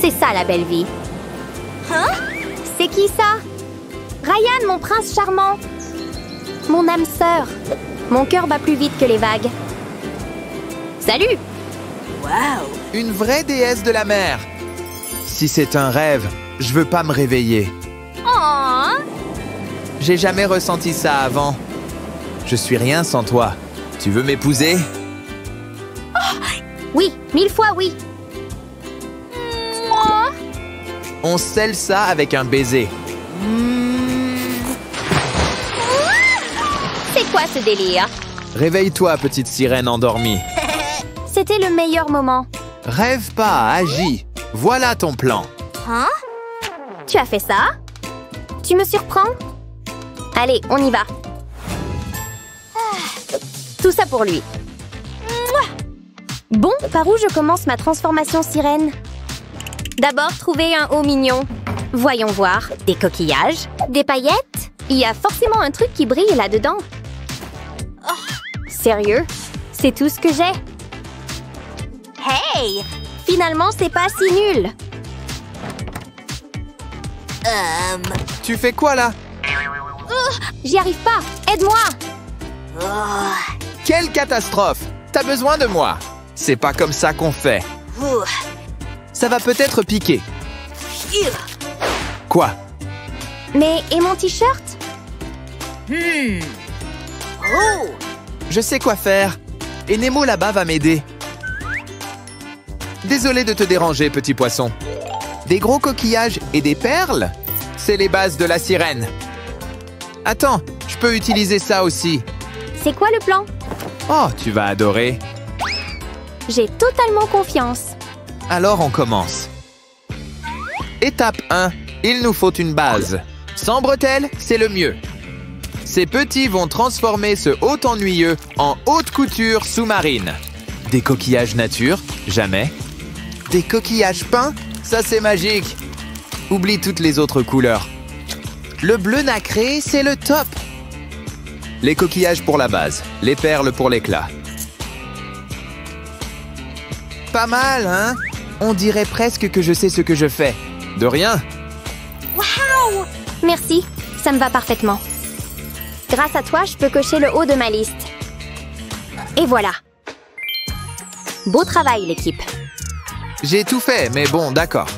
C'est ça la belle vie. C'est qui ça? Ryan, mon prince charmant. Mon âme sœur. Mon cœur bat plus vite que les vagues. Salut! Wow! Une vraie déesse de la mer. Si c'est un rêve, je veux pas me réveiller. Oh! J'ai jamais ressenti ça avant. Je suis rien sans toi. Tu veux m'épouser? Oui, 1000 fois oui. Mouah. On scelle ça avec un baiser. C'est quoi ce délire? Réveille-toi, petite sirène endormie. C'était le meilleur moment. Rêve pas, agis. Voilà ton plan. Hein? Tu as fait ça? Tu me surprends? Allez, on y va. Tout ça pour lui. Mouah. Bon, par où je commence ma transformation sirène? D'abord, trouver un haut mignon. Voyons voir. Des coquillages? Des paillettes? Il y a forcément un truc qui brille là-dedans. Sérieux? C'est tout ce que j'ai? Hey! Finalement, c'est pas si nul. Tu fais quoi là? J'y arrive pas. Aide-moi! Quelle catastrophe! T'as besoin de moi. C'est pas comme ça qu'on fait. Ça va peut-être piquer. Quoi? Mais et mon t-shirt? Je sais quoi faire. Et Nemo là-bas va m'aider. Désolé de te déranger, petit poisson. Des gros coquillages et des perles? C'est les bases de la sirène. Attends, je peux utiliser ça aussi. C'est quoi le plan? Oh, tu vas adorer. J'ai totalement confiance. Alors on commence. Étape 1. Il nous faut une base. Sans bretelles, c'est le mieux. Ces petits vont transformer ce haut ennuyeux en haute couture sous-marine. Des coquillages nature? Jamais. Des coquillages peints? Ça c'est magique. Oublie toutes les autres couleurs. Le bleu nacré, c'est le top. Les coquillages pour la base, les perles pour l'éclat. Pas mal, hein? On dirait presque que je sais ce que je fais. De rien. Wow! Merci, ça me va parfaitement. Grâce à toi, je peux cocher le haut de ma liste. Et voilà. Beau travail, l'équipe. J'ai tout fait, mais bon, d'accord.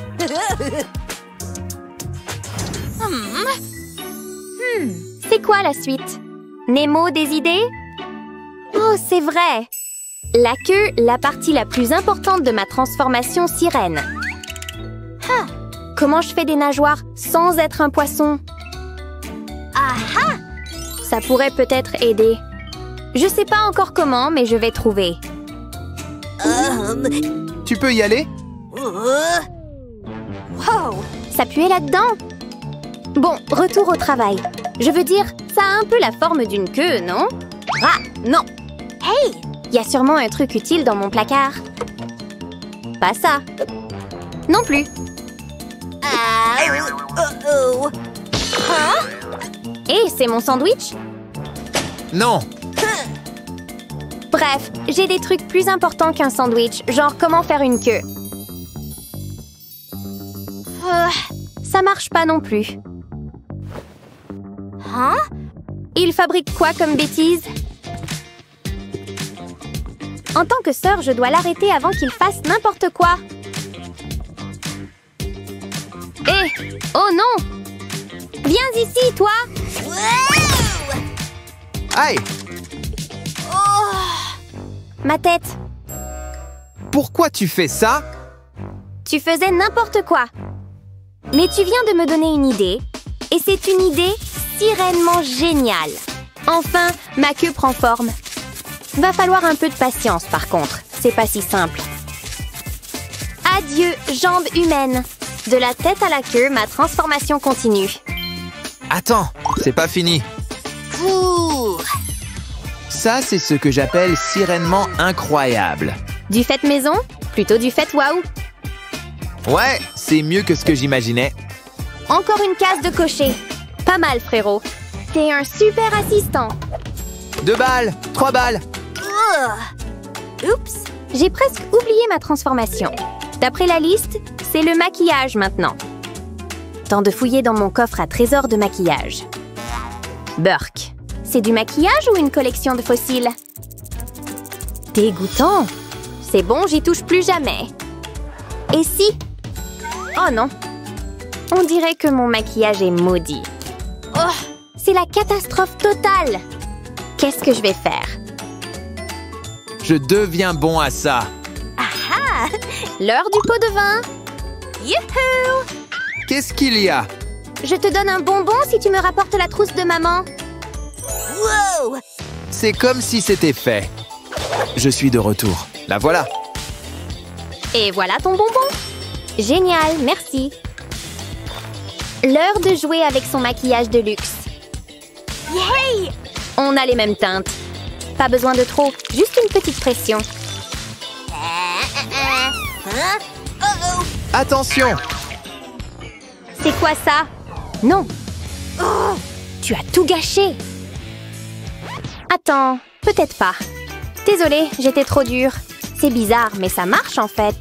C'est quoi la suite? Nemo, des idées? Oh, c'est vrai! La queue, la partie la plus importante de ma transformation sirène. Comment je fais des nageoires sans être un poisson? Ça pourrait peut-être aider. Je sais pas encore comment, mais je vais trouver. Tu peux y aller? Wow! Ça puait là-dedans? Bon, retour au travail. Je veux dire, ça a un peu la forme d'une queue, non? Ah, non! Hey! Il y a sûrement un truc utile dans mon placard. Pas ça. Non plus. Hé, c'est mon sandwich? Non. Bref, j'ai des trucs plus importants qu'un sandwich, genre comment faire une queue. Ça marche pas non plus. Il fabrique quoi comme bêtise? En tant que sœur, je dois l'arrêter avant qu'il fasse n'importe quoi. Hé! Oh non! Viens ici, toi! Aïe! Ma tête! Pourquoi tu fais ça? Tu faisais n'importe quoi. Mais tu viens de me donner une idée. Et c'est une idée sirènement géniale. Enfin, ma queue prend forme. Va falloir un peu de patience, par contre. C'est pas si simple. Adieu, jambes humaines. De la tête à la queue, ma transformation continue. Attends, c'est pas fini. Ça, c'est ce que j'appelle sirènement incroyable. Du fait maison? Plutôt du fait waouh. Ouais, c'est mieux que ce que j'imaginais. Encore une case de cocher. Pas mal, frérot. T'es un super assistant. 2 balles, 3 balles. Oups, J'ai presque oublié ma transformation. D'après la liste, c'est le maquillage maintenant. Temps de fouiller dans mon coffre à trésor de maquillage. Burk, c'est du maquillage ou une collection de fossiles? Dégoûtant! C'est bon, j'y touche plus jamais. Et si? Oh non! On dirait que mon maquillage est maudit. Oh! C'est la catastrophe totale! Qu'est-ce que je vais faire? Je deviens bon à ça. Ah! L'heure du pot de vin! Youhou! Qu'est-ce qu'il y a? Je te donne un bonbon si tu me rapportes la trousse de maman. Wow! C'est comme si c'était fait. Je suis de retour. La voilà. Et voilà ton bonbon. Génial, merci. L'heure de jouer avec son maquillage de luxe. Yay! On a les mêmes teintes. Pas besoin de trop, juste une petite pression. Attention! C'est quoi ça? Non. Oh, tu as tout gâché. Attends, peut-être pas. Désolée, j'étais trop dure. C'est bizarre, mais ça marche en fait.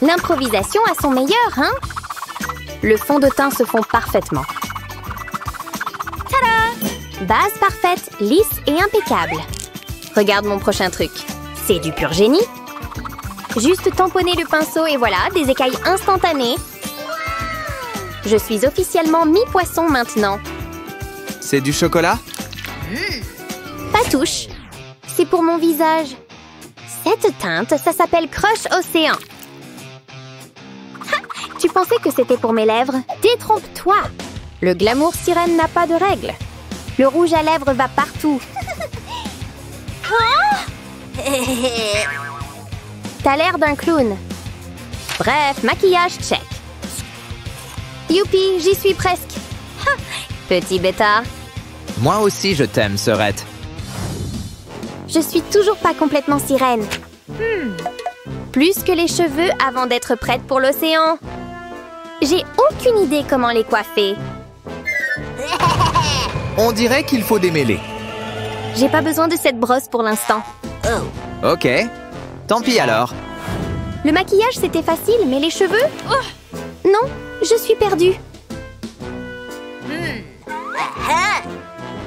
L'improvisation a son meilleur, hein? Le fond de teint se fond parfaitement. Tada! Base parfaite, lisse et impeccable. Regarde mon prochain truc. C'est du pur génie. Juste tamponner le pinceau et voilà, des écailles instantanées. Je suis officiellement mi-poisson maintenant. C'est du chocolat? Pas touche. C'est pour mon visage. Cette teinte, ça s'appelle Crush Océan. Ha! Tu pensais que c'était pour mes lèvres? Détrompe-toi. Le glamour sirène n'a pas de règles. Le rouge à lèvres va partout. T'as l'air d'un clown. Bref, maquillage check. Youpi, j'y suis presque. Ha! Petit bêta. Moi aussi, je t'aime, Serette. Je suis toujours pas complètement sirène. Plus que les cheveux avant d'être prête pour l'océan. J'ai aucune idée comment les coiffer. On dirait qu'il faut démêler. J'ai pas besoin de cette brosse pour l'instant. Ok. Tant pis alors. Le maquillage, c'était facile, mais les cheveux... Oh! Non, je suis perdue.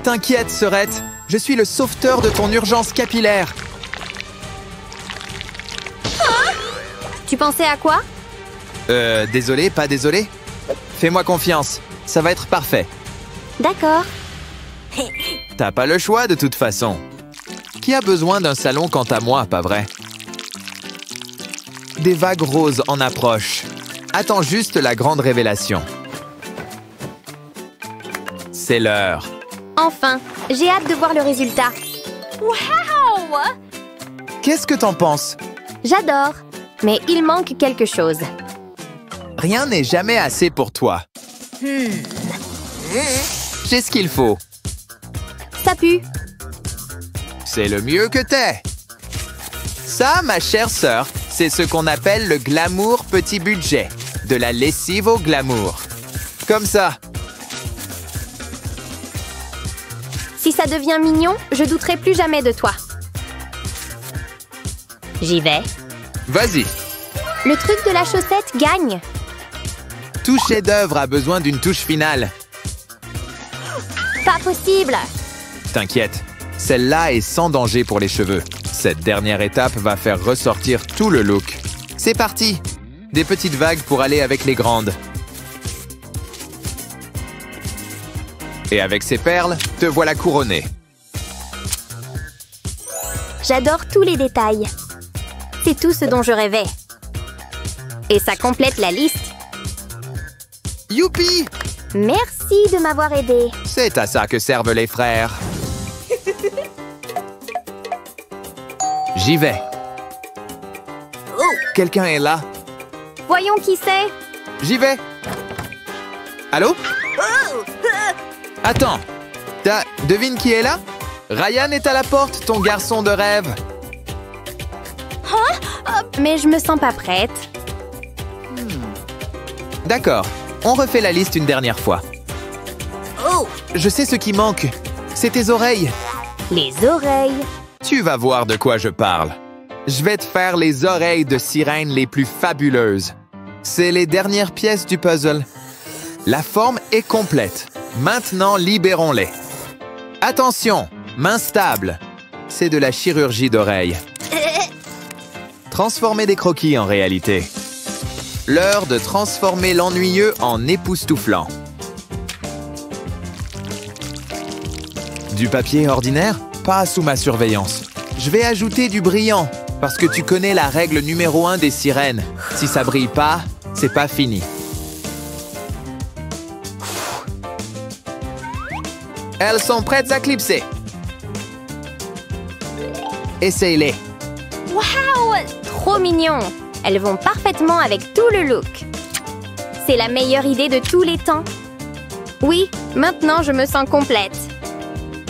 T'inquiète, Serette. Je suis le sauveteur de ton urgence capillaire. Tu pensais à quoi? Désolé, pas désolé. Fais-moi confiance. Ça va être parfait. D'accord. T'as pas le choix de toute façon. Qui a besoin d'un salon quant à moi, pas vrai? Des vagues roses en approche. Attends juste la grande révélation. C'est l'heure. Enfin, j'ai hâte de voir le résultat. Wow! Qu'est-ce que t'en penses? J'adore, mais il manque quelque chose. Rien n'est jamais assez pour toi. J'ai ce qu'il faut. Ça pue. C'est le mieux que t'aies. Ça, ma chère sœur, c'est ce qu'on appelle le glamour petit budget. De la lessive au glamour. Comme ça. Si ça devient mignon, je douterai plus jamais de toi. J'y vais. Vas-y. Le truc de la chaussette gagne. Tout chef-d'œuvre a besoin d'une touche finale. Pas possible. T'inquiète, celle-là est sans danger pour les cheveux. Cette dernière étape va faire ressortir tout le look. C'est parti! Des petites vagues pour aller avec les grandes. Et avec ces perles, te voilà couronné. J'adore tous les détails. C'est tout ce dont je rêvais. Et ça complète la liste. Youpi! Merci de m'avoir aidé. C'est à ça que servent les frères. J'y vais. Quelqu'un est là. Voyons qui c'est. J'y vais. Allô? Attends. Devine qui est là? Ryan est à la porte, ton garçon de rêve. Mais je me sens pas prête. D'accord. On refait la liste une dernière fois. Je sais ce qui manque. C'est tes oreilles. Les oreilles. Tu vas voir de quoi je parle. Je vais te faire les oreilles de sirène les plus fabuleuses. C'est les dernières pièces du puzzle. La forme est complète. Maintenant, libérons-les. Attention, main stable. C'est de la chirurgie d'oreilles. Transformer des croquis en réalité. L'heure de transformer l'ennuyeux en époustouflant. Du papier ordinaire? Pas sous ma surveillance. Je vais ajouter du brillant, parce que tu connais la règle numéro 1 des sirènes. Si ça brille pas, c'est pas fini. Elles sont prêtes à clipser. Essaye-les. Waouh! Trop mignon! Elles vont parfaitement avec tout le look. C'est la meilleure idée de tous les temps. Oui, maintenant je me sens complète.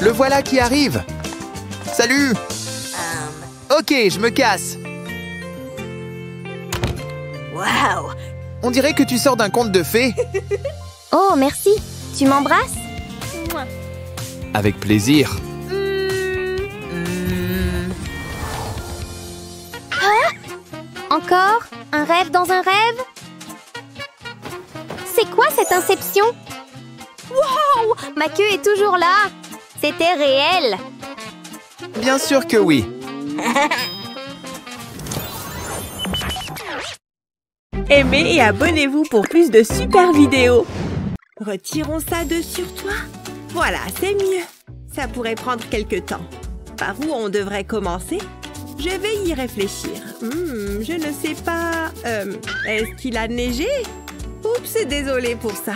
Le voilà qui arrive. Salut! Ok, je me casse. Waouh! On dirait que tu sors d'un conte de fées. Oh, merci. Tu m'embrasses? Avec plaisir. Encore? Un rêve dans un rêve? C'est quoi cette inception? Wow! Ma queue est toujours là! C'était réel! Bien sûr que oui. Aimez et abonnez-vous pour plus de super vidéos. Retirons ça de sur toi. Voilà, c'est mieux. Ça pourrait prendre quelque temps. Par où on devrait commencer? Je vais y réfléchir. Je ne sais pas... est-ce qu'il a neigé? Oups, désolée pour ça.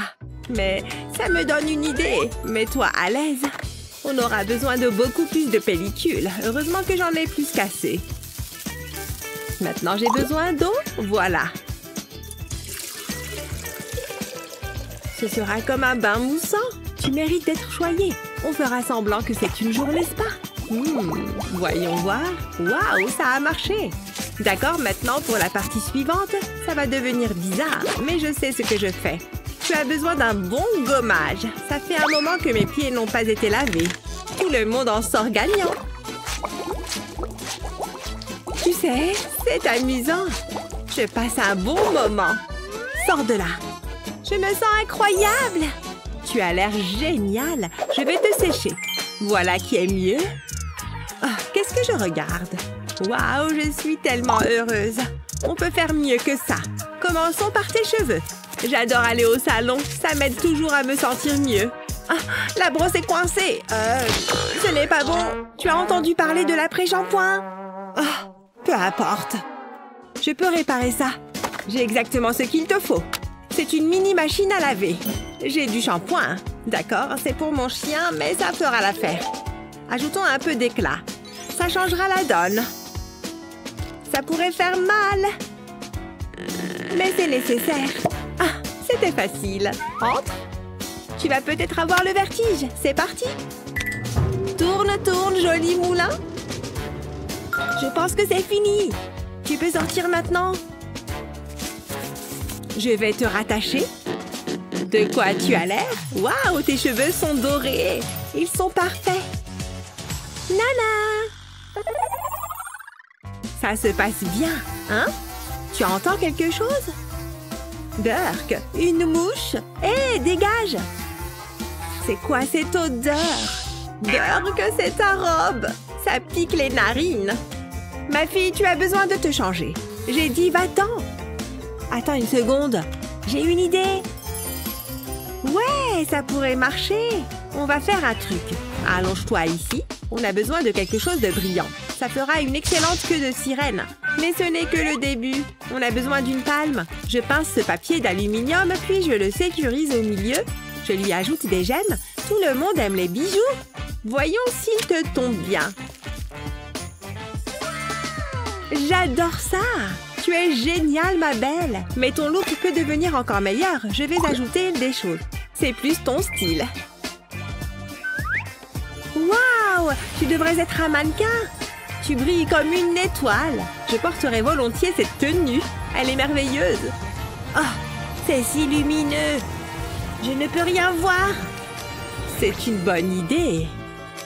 Mais ça me donne une idée. Mets-toi à l'aise. On aura besoin de beaucoup plus de pellicule. Heureusement que j'en ai plus qu'assez. Maintenant, j'ai besoin d'eau. Voilà. Ce sera comme un bain moussant. Tu mérites d'être choyé. On fera semblant que c'est une journée spa. Voyons voir. Waouh, ça a marché. D'accord, maintenant pour la partie suivante, ça va devenir bizarre, mais je sais ce que je fais. Tu as besoin d'un bon gommage. Ça fait un moment que mes pieds n'ont pas été lavés. Tout le monde en sort gagnant. Tu sais, c'est amusant. Je passe un bon moment. Sors de là. Je me sens incroyable. Tu as l'air génial. Je vais te sécher. Voilà qui est mieux. Oh, qu'est-ce que je regarde? Waouh, je suis tellement heureuse. On peut faire mieux que ça. Commençons par tes cheveux. J'adore aller au salon. Ça m'aide toujours à me sentir mieux. Ah, la brosse est coincée. Ce n'est pas bon. Tu as entendu parler de l'après-shampoing? Oh, peu importe. Je peux réparer ça. J'ai exactement ce qu'il te faut. C'est une mini machine à laver. J'ai du shampoing. D'accord, c'est pour mon chien, mais ça fera l'affaire. Ajoutons un peu d'éclat. Ça changera la donne. Ça pourrait faire mal. Mais c'est nécessaire. Ah, c'était facile. Entre. Tu vas peut-être avoir le vertige. C'est parti. Tourne, tourne, joli moulin. Je pense que c'est fini. Tu peux sortir maintenant. Je vais te rattacher. De quoi tu as l'air? Waouh, tes cheveux sont dorés. Ils sont parfaits. Nana! Ça se passe bien, hein? Tu entends quelque chose? Burk, une mouche? Hé, dégage! C'est quoi cette odeur? Burk, c'est ta robe! Ça pique les narines! Ma fille, tu as besoin de te changer. J'ai dit, va-t'en! Attends une seconde. J'ai une idée. Ouais, ça pourrait marcher. On va faire un truc. Allonge-toi ici. On a besoin de quelque chose de brillant. Ça fera une excellente queue de sirène. Mais ce n'est que le début. On a besoin d'une palme. Je pince ce papier d'aluminium, puis je le sécurise au milieu. Je lui ajoute des gemmes. Tout le monde aime les bijoux. Voyons s'il te tombe bien. J'adore ça! Tu es géniale, ma belle! Mais ton look peut devenir encore meilleur. Je vais ajouter des choses. C'est plus ton style. Waouh! Tu devrais être un mannequin! Tu brilles comme une étoile. Je porterai volontiers cette tenue. Elle est merveilleuse. Oh, c'est si lumineux. Je ne peux rien voir. C'est une bonne idée.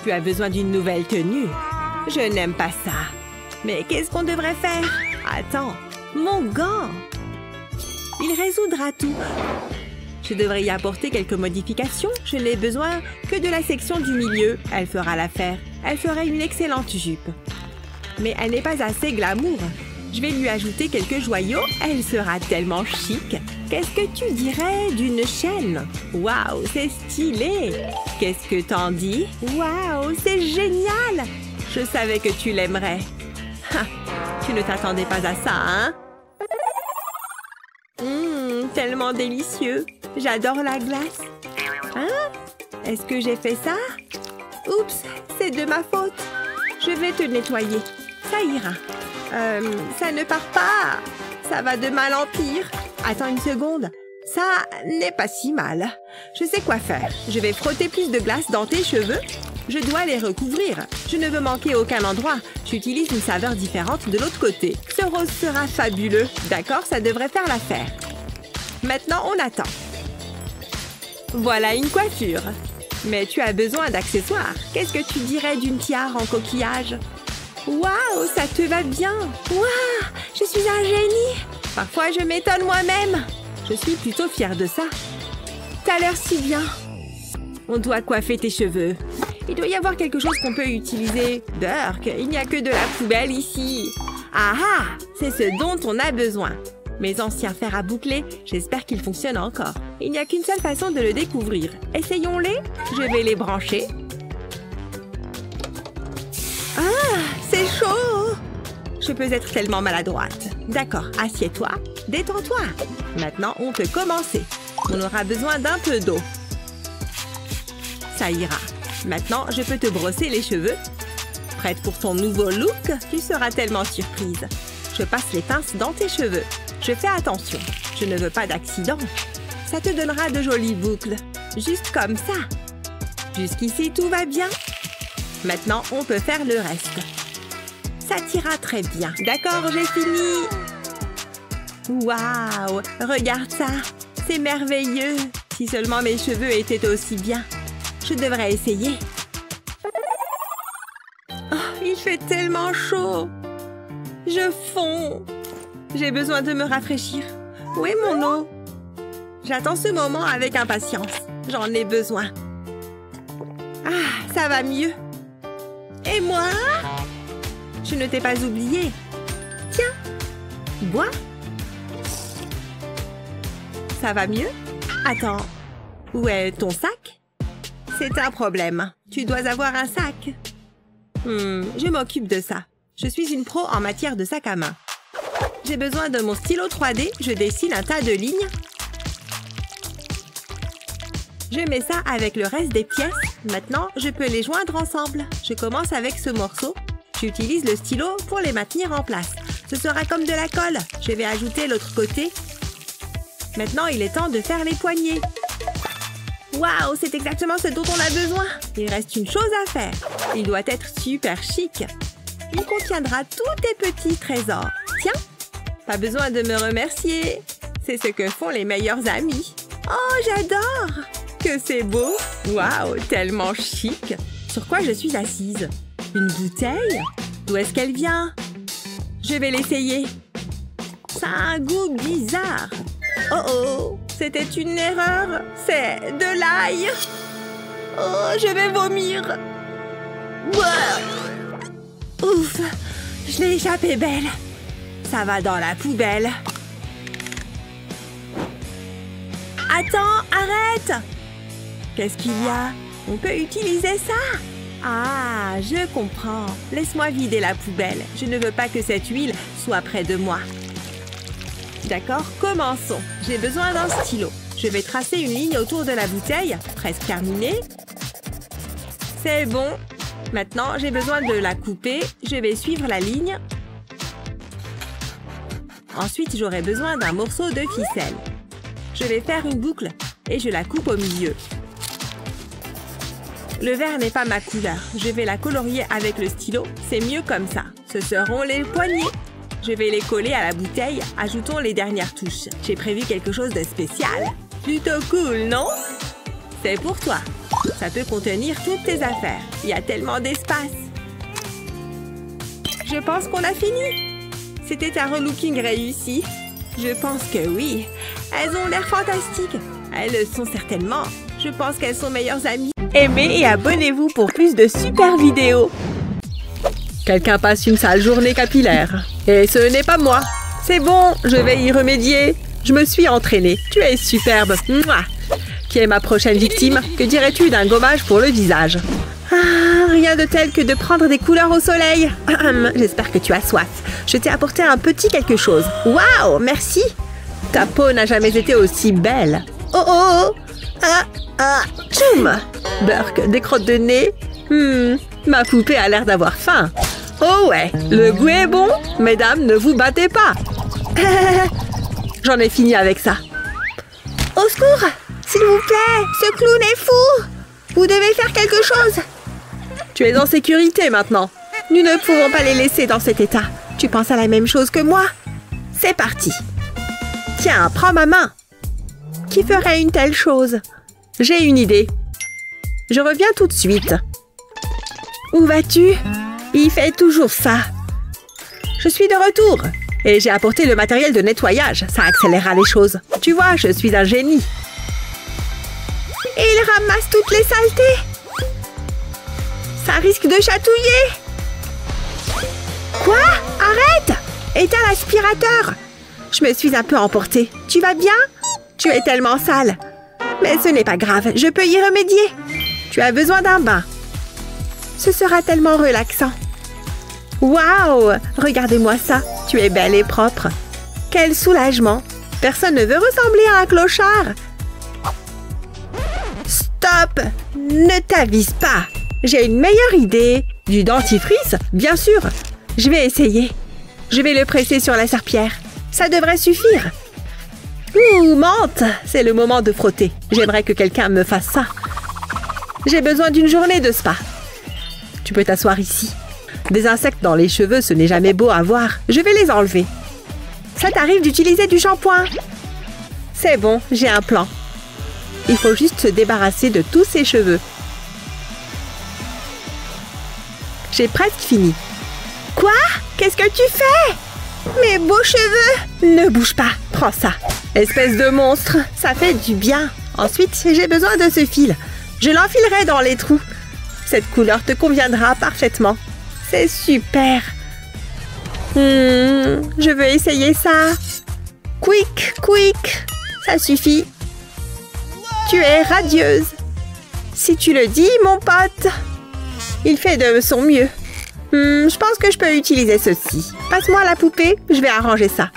Tu as besoin d'une nouvelle tenue. Je n'aime pas ça. Mais qu'est-ce qu'on devrait faire? Attends, mon gant! Il résoudra tout. Je devrais y apporter quelques modifications. Je n'ai besoin que de la section du milieu. Elle fera l'affaire. Elle ferait une excellente jupe. Mais elle n'est pas assez glamour. Je vais lui ajouter quelques joyaux. Elle sera tellement chic. Qu'est-ce que tu dirais d'une chaîne? Waouh, c'est stylé! Qu'est-ce que t'en dis? Waouh, c'est génial! Je savais que tu l'aimerais. Tu ne t'attendais pas à ça, hein? Tellement délicieux. J'adore la glace. Hein? Est-ce que j'ai fait ça? Oups, c'est de ma faute. Je vais te nettoyer. Ça ira. Ça ne part pas. Ça va de mal en pire. Attends une seconde. Ça n'est pas si mal. Je sais quoi faire. Je vais frotter plus de glace dans tes cheveux. Je dois les recouvrir. Je ne veux manquer aucun endroit. J'utilise une saveur différente de l'autre côté. Ce rose sera fabuleux. D'accord, ça devrait faire l'affaire. Maintenant, on attend. Voilà une coiffure. Mais tu as besoin d'accessoires. Qu'est-ce que tu dirais d'une tiare en coquillage? Waouh, ça te va bien. Waouh, je suis un génie. Parfois, je m'étonne moi-même. Je suis plutôt fière de ça. T'as l'air si bien. On doit coiffer tes cheveux. Il doit y avoir quelque chose qu'on peut utiliser. Burk, il n'y a que de la poubelle ici. Ah ah, c'est ce dont on a besoin. Mes anciens fers à boucler, j'espère qu'ils fonctionnent encore. Il n'y a qu'une seule façon de le découvrir. Essayons-les. Je vais les brancher. Ah, c'est chaud! Je peux être tellement maladroite. D'accord, assieds-toi. Détends-toi. Maintenant, on peut commencer. On aura besoin d'un peu d'eau. Ça ira. Maintenant, je peux te brosser les cheveux. Prête pour ton nouveau look? Tu seras tellement surprise. Je passe les pinces dans tes cheveux. Je fais attention. Je ne veux pas d'accident. Ça te donnera de jolies boucles. Juste comme ça. Jusqu'ici, tout va bien. Maintenant, on peut faire le reste. Ça t'ira très bien. D'accord, j'ai fini. Waouh! Regarde ça. C'est merveilleux. Si seulement mes cheveux étaient aussi bien. Je devrais essayer. Oh, il fait tellement chaud. Je fonds. J'ai besoin de me rafraîchir. Où est mon eau? J'attends ce moment avec impatience. J'en ai besoin. Ah, ça va mieux. Et moi? Je ne t'ai pas oublié. Tiens, bois. Ça va mieux? Attends, où est ton sac? C'est un problème. Tu dois avoir un sac. Je m'occupe de ça. Je suis une pro en matière de sac à main. J'ai besoin de mon stylo 3D. Je dessine un tas de lignes. Je mets ça avec le reste des pièces. Maintenant, je peux les joindre ensemble. Je commence avec ce morceau. J'utilise le stylo pour les maintenir en place. Ce sera comme de la colle. Je vais ajouter l'autre côté. Maintenant, il est temps de faire les poignets. Waouh, c'est exactement ce dont on a besoin. Il reste une chose à faire. Il doit être super chic. Il contiendra tous tes petits trésors. Tiens, pas besoin de me remercier. C'est ce que font les meilleurs amis. Oh, j'adore! Que c'est beau! Waouh, tellement chic! Sur quoi je suis assise? Une bouteille? D'où est-ce qu'elle vient? Je vais l'essayer. Ça a un goût bizarre. Oh oh! C'était une erreur. C'est de l'ail. Oh, je vais vomir. Ouah. Ouf, je l'ai échappé belle. Ça va dans la poubelle. Attends, arrête! Qu'est-ce qu'il y a? On peut utiliser ça? Ah, je comprends. Laisse-moi vider la poubelle. Je ne veux pas que cette huile soit près de moi. D'accord, commençons. J'ai besoin d'un stylo. Je vais tracer une ligne autour de la bouteille. Presque terminée. C'est bon. Maintenant, j'ai besoin de la couper. Je vais suivre la ligne. Ensuite, j'aurai besoin d'un morceau de ficelle. Je vais faire une boucle et je la coupe au milieu. Le vert n'est pas ma couleur. Je vais la colorier avec le stylo. C'est mieux comme ça. Ce seront les poignets. Je vais les coller à la bouteille. Ajoutons les dernières touches. J'ai prévu quelque chose de spécial. Plutôt cool, non? C'est pour toi. Ça peut contenir toutes tes affaires. Il y a tellement d'espace. Je pense qu'on a fini. C'était un relooking réussi. Je pense que oui. Elles ont l'air fantastiques. Elles le sont certainement. Je pense qu'elles sont meilleures amies. Aimez et abonnez-vous pour plus de super vidéos. Quelqu'un passe une sale journée capillaire. Et ce n'est pas moi. C'est bon, je vais y remédier. Je me suis entraînée. Tu es superbe. Mouah. Qui est ma prochaine victime? Que dirais-tu d'un gommage pour le visage? Ah, rien de tel que de prendre des couleurs au soleil. J'espère que tu as soif. Je t'ai apporté un petit quelque chose. Waouh, merci. Ta peau n'a jamais été aussi belle. Oh oh. Tchoum. Burk, des crottes de nez. Ma poupée a l'air d'avoir faim. Oh ouais, le goût est bon. Mesdames, ne vous battez pas. J'en ai fini avec ça. Au secours, s'il vous plaît, ce clown est fou. Vous devez faire quelque chose. Tu es en sécurité maintenant. Nous ne pouvons pas les laisser dans cet état. Tu penses à la même chose que moi? C'est parti. Tiens, prends ma main. Qui ferait une telle chose? J'ai une idée. Je reviens tout de suite. Où vas-tu? Il fait toujours ça. Je suis de retour. Et j'ai apporté le matériel de nettoyage. Ça accélérera les choses. Tu vois, je suis un génie. Et il ramasse toutes les saletés. Ça risque de chatouiller. Quoi? Arrête! Éteins l'aspirateur. Je me suis un peu emportée. Tu vas bien? Tu es tellement sale. Mais ce n'est pas grave, je peux y remédier. Tu as besoin d'un bain. Ce sera tellement relaxant. Waouh! Regardez-moi ça. Tu es belle et propre. Quel soulagement. Personne ne veut ressembler à un clochard. Stop! Ne t'avise pas. J'ai une meilleure idée. Du dentifrice? Bien sûr. Je vais essayer. Je vais le presser sur la serpillière. Ça devrait suffire. Ouh, menthe! C'est le moment de frotter. J'aimerais que quelqu'un me fasse ça. J'ai besoin d'une journée de spa. Tu peux t'asseoir ici. Des insectes dans les cheveux, ce n'est jamais beau à voir. Je vais les enlever. Ça t'arrive d'utiliser du shampoing? C'est bon, j'ai un plan. Il faut juste se débarrasser de tous ses cheveux. J'ai presque fini. Quoi? Qu'est-ce que tu fais? Mes beaux cheveux! Ne bouge pas, prends ça. Espèce de monstre, ça fait du bien. Ensuite, j'ai besoin de ce fil. Je l'enfilerai dans les trous. Cette couleur te conviendra parfaitement. C'est super. Je veux essayer ça. Quick, quick. Ça suffit. Tu es radieuse. Si tu le dis, mon pote. Il fait de son mieux. Je pense que je peux utiliser ceci. Passe-moi la poupée, je vais arranger ça.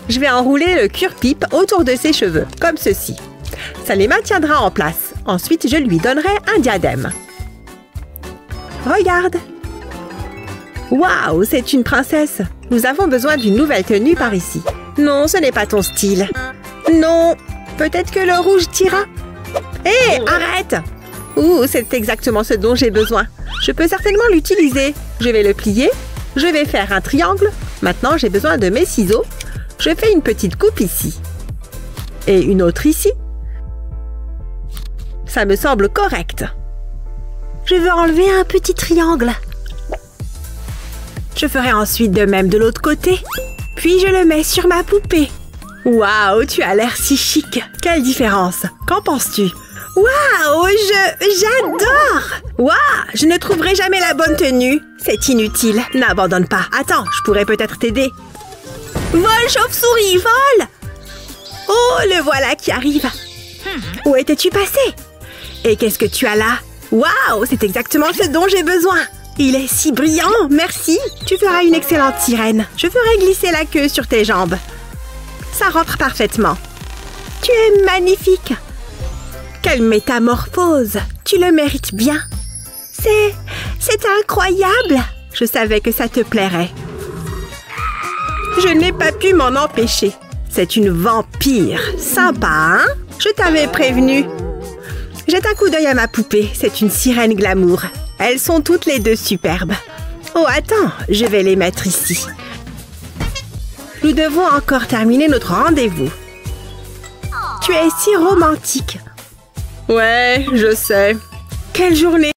Je vais enrouler le cure-pipe autour de ses cheveux, comme ceci. Ça les maintiendra en place. Ensuite, je lui donnerai un diadème. Regarde. Waouh, c'est une princesse. Nous avons besoin d'une nouvelle tenue par ici. Non, ce n'est pas ton style. Non, peut-être que le rouge t'ira. Hé, arrête! Ouh, c'est exactement ce dont j'ai besoin. Je peux certainement l'utiliser. Je vais le plier. Je vais faire un triangle. Maintenant, j'ai besoin de mes ciseaux. Je fais une petite coupe ici. Et une autre ici. Ça me semble correct. Je veux enlever un petit triangle. Je ferai ensuite de même de l'autre côté. Puis je le mets sur ma poupée. Waouh, tu as l'air si chic. Quelle différence. Qu'en penses-tu? Waouh, j'adore. Waouh, je ne trouverai jamais la bonne tenue. C'est inutile. N'abandonne pas. Attends, je pourrais peut-être t'aider. Vol, chauve-souris, vol! Oh, le voilà qui arrive. Où étais-tu passé? Et qu'est-ce que tu as là? Waouh, c'est exactement ce dont j'ai besoin. Il est si brillant, merci. Tu feras une excellente sirène. Je ferai glisser la queue sur tes jambes. Ça rentre parfaitement. Tu es magnifique. Quelle métamorphose. Tu le mérites bien. C'est incroyable. Je savais que ça te plairait. Je n'ai pas pu m'en empêcher. C'est une vampire. Sympa, hein? Je t'avais prévenu. Jette un coup d'œil à ma poupée. C'est une sirène glamour. Elles sont toutes les deux superbes. Oh, attends, je vais les mettre ici. Nous devons encore terminer notre rendez-vous. Tu es si romantique. Ouais, je sais. Quelle journée!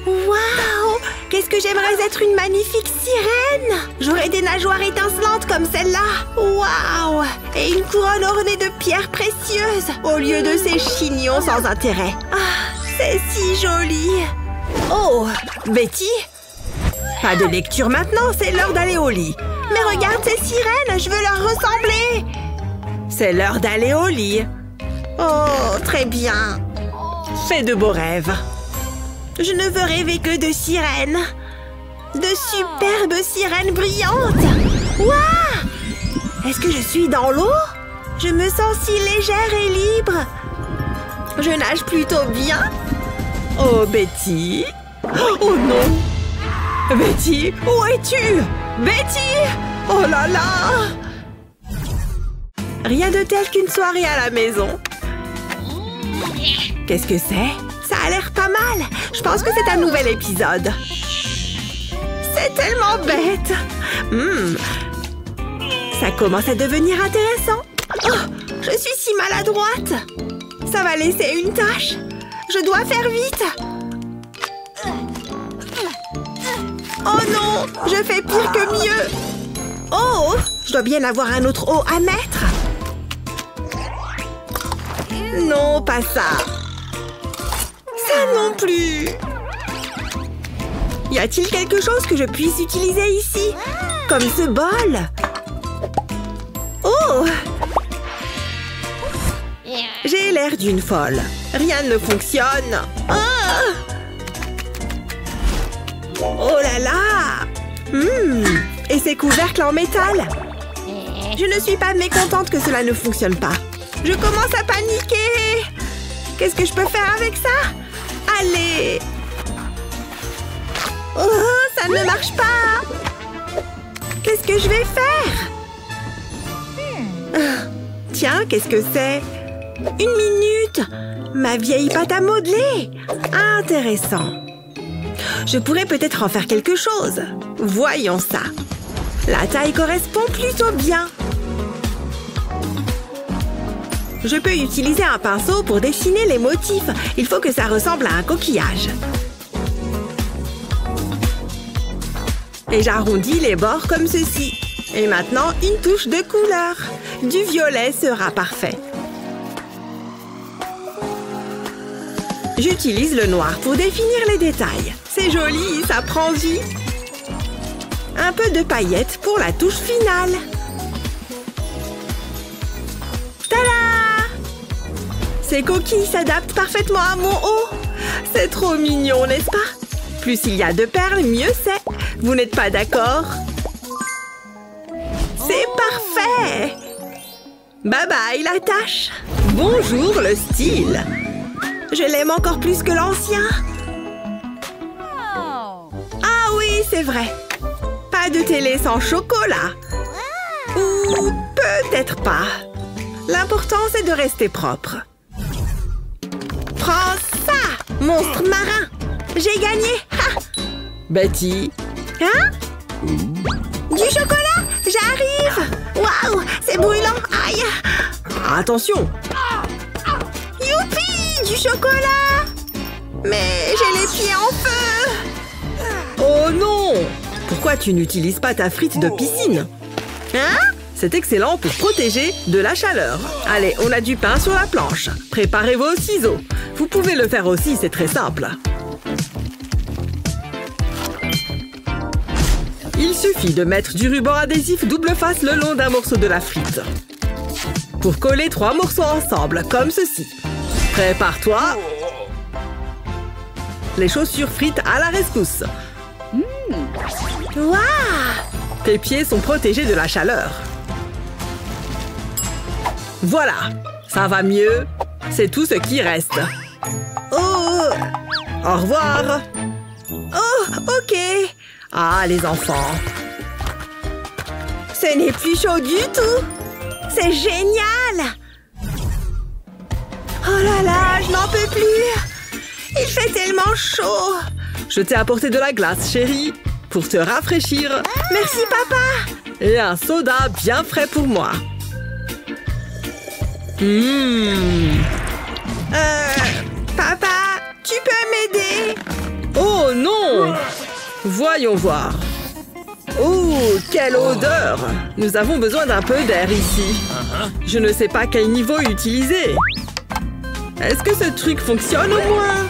Waouh! Qu'est-ce pense que j'aimerais être une magnifique sirène. J'aurais des nageoires étincelantes comme celle-là. Waouh! Et une couronne ornée de pierres précieuses au lieu de ces chignons sans intérêt. Ah, c'est si joli. Oh, Betty? Pas de lecture maintenant, c'est l'heure d'aller au lit. Mais regarde ces sirènes, je veux leur ressembler. C'est l'heure d'aller au lit. Oh, très bien. Fais de beaux rêves. Je ne veux rêver que de sirènes. De superbes sirènes brillantes. Waouh! Est-ce que je suis dans l'eau? Je me sens si légère et libre. Je nage plutôt bien. Oh, Betty. Oh non. Betty, où es-tu? Betty! Oh là là! Rien de tel qu'une soirée à la maison. Qu'est-ce que c'est? Ça a l'air pas mal. Je pense que c'est un nouvel épisode. C'est tellement bête. Ça commence à devenir intéressant. Oh, je suis si maladroite. Ça va laisser une tache. Je dois faire vite. Oh non, je fais pire que mieux. Oh, je dois bien avoir un autre eau à mettre. Non, pas ça. Ça non plus. Y a-t-il quelque chose que je puisse utiliser ici? Comme ce bol? Oh! J'ai l'air d'une folle. Rien ne fonctionne. Ah! Oh là là! Et ces couvercles en métal? Je ne suis pas mécontente que cela ne fonctionne pas. Je commence à paniquer. Qu'est-ce que je peux faire avec ça? Allez! Oh, ça ne marche pas! Qu'est-ce que je vais faire? Tiens, qu'est-ce que c'est? Une minute! Ma vieille pâte à modeler! Intéressant! Je pourrais peut-être en faire quelque chose. Voyons ça. La taille correspond plutôt bien. Je peux utiliser un pinceau pour dessiner les motifs. Il faut que ça ressemble à un coquillage. Et j'arrondis les bords comme ceci. Et maintenant, une touche de couleur. Du violet sera parfait. J'utilise le noir pour définir les détails. C'est joli, ça prend vie. Un peu de paillettes pour la touche finale. Tada! Ces coquilles s'adaptent parfaitement à mon haut. C'est trop mignon, n'est-ce pas? Plus il y a de perles, mieux c'est. Vous n'êtes pas d'accord? C'est parfait! Bye bye la tâche! Bonjour le style! Je l'aime encore plus que l'ancien. Ah oui, c'est vrai. Pas de télé sans chocolat. Ou peut-être pas. L'important, c'est de rester propre. Prends ça, monstre marin. J'ai gagné. Ha! Betty. Hein? Du chocolat? J'arrive. Waouh, c'est brûlant. Aïe. Attention. Youpi, du chocolat. Mais j'ai les pieds en feu. Oh non! Pourquoi tu n'utilises pas ta frite de piscine? Hein? C'est excellent pour protéger de la chaleur. Allez, on a du pain sur la planche. Préparez vos ciseaux. Vous pouvez le faire aussi, c'est très simple. Il suffit de mettre du ruban adhésif double face le long d'un morceau de la frite. Pour coller 3 morceaux ensemble, comme ceci. Prépare-toi. Les chaussures frites à la rescousse. Waouh! Tes pieds sont protégés de la chaleur. Voilà, ça va mieux. C'est tout ce qui reste. Oh! Au revoir. Oh, ok. Ah, les enfants. Ce n'est plus chaud du tout. C'est génial. Oh là là, je n'en peux plus. Il fait tellement chaud. Je t'ai apporté de la glace, chérie, pour te rafraîchir. Merci, papa. Et un soda bien frais pour moi. Papa, tu peux m'aider? Oh non! Voyons voir. Oh, quelle odeur! Nous avons besoin d'un peu d'air ici. Je ne sais pas quel niveau utiliser. Est-ce que ce truc fonctionne au moins?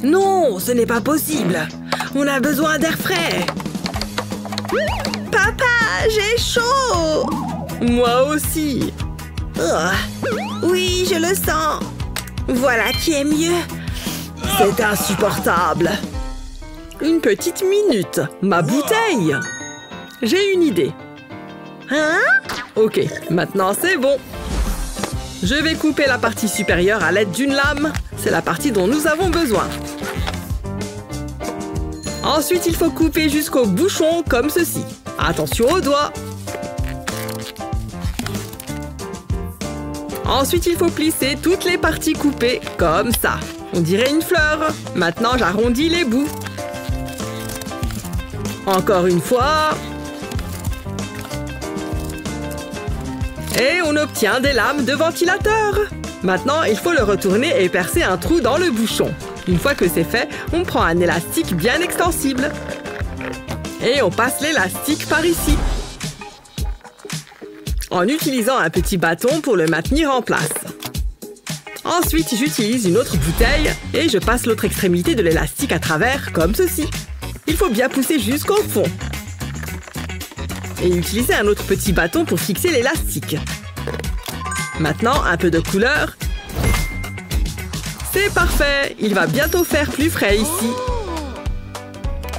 Non, ce n'est pas possible. On a besoin d'air frais. Papa, j'ai chaud! Moi aussi. Oh, oui, je le sens. Voilà qui est mieux. C'est insupportable. Une petite minute. Ma bouteille. J'ai une idée. Hein? Ok, maintenant c'est bon. Je vais couper la partie supérieure à l'aide d'une lame. C'est la partie dont nous avons besoin. Ensuite, il faut couper jusqu'au bouchon comme ceci. Attention aux doigts. Ensuite, il faut plisser toutes les parties coupées comme ça. On dirait une fleur. Maintenant, j'arrondis les bouts. Encore une fois. Et on obtient des lames de ventilateur. Maintenant, il faut le retourner et percer un trou dans le bouchon. Une fois que c'est fait, on prend un élastique bien extensible. Et on passe l'élastique par ici. En utilisant un petit bâton pour le maintenir en place. Ensuite, j'utilise une autre bouteille et je passe l'autre extrémité de l'élastique à travers, comme ceci. Il faut bien pousser jusqu'au fond. Et utiliser un autre petit bâton pour fixer l'élastique. Maintenant, un peu de couleur. C'est parfait! Il va bientôt faire plus frais ici.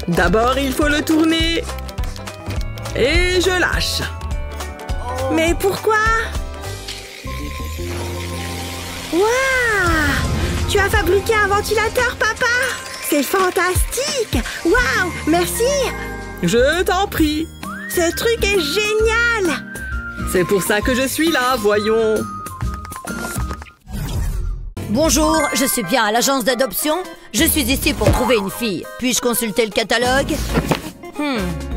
D'abord, il faut le tourner. Et je lâche. Mais pourquoi? Waouh! Tu as fabriqué un ventilateur, papa? C'est fantastique! Waouh! Merci! Je t'en prie! Ce truc est génial! C'est pour ça que je suis là, voyons! Bonjour, je suis bien à l'agence d'adoption. Je suis ici pour trouver une fille. Puis-je consulter le catalogue?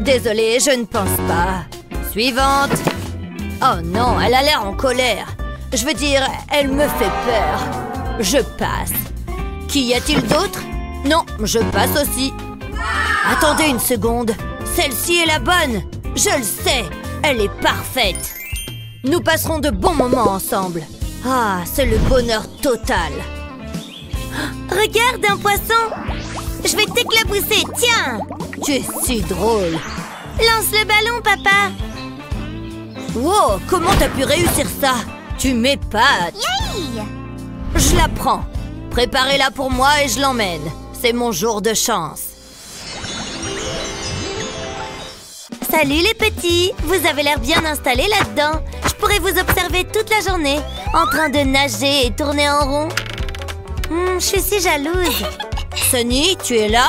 Désolée, je ne pense pas. Suivante. Oh non, elle a l'air en colère. Je veux dire, elle me fait peur. Je passe. Qu'y a-t-il d'autre? Non, je passe aussi. Attendez une seconde. Celle-ci est la bonne. Je le sais. Elle est parfaite. Nous passerons de bons moments ensemble. Ah, c'est le bonheur total. Regarde un poisson. Je vais t'éclabousser, tiens. Tu es si drôle. Lance le ballon, papa. Wow, comment t'as pu réussir ça? Tu m'épates. Yay! Je la prends. Préparez-la pour moi et je l'emmène. C'est mon jour de chance. Salut les petits. Vous avez l'air bien installés là-dedans. Je pourrais vous observer toute la journée, en train de nager et tourner en rond. Je suis si jalouse. Sunny, tu es là?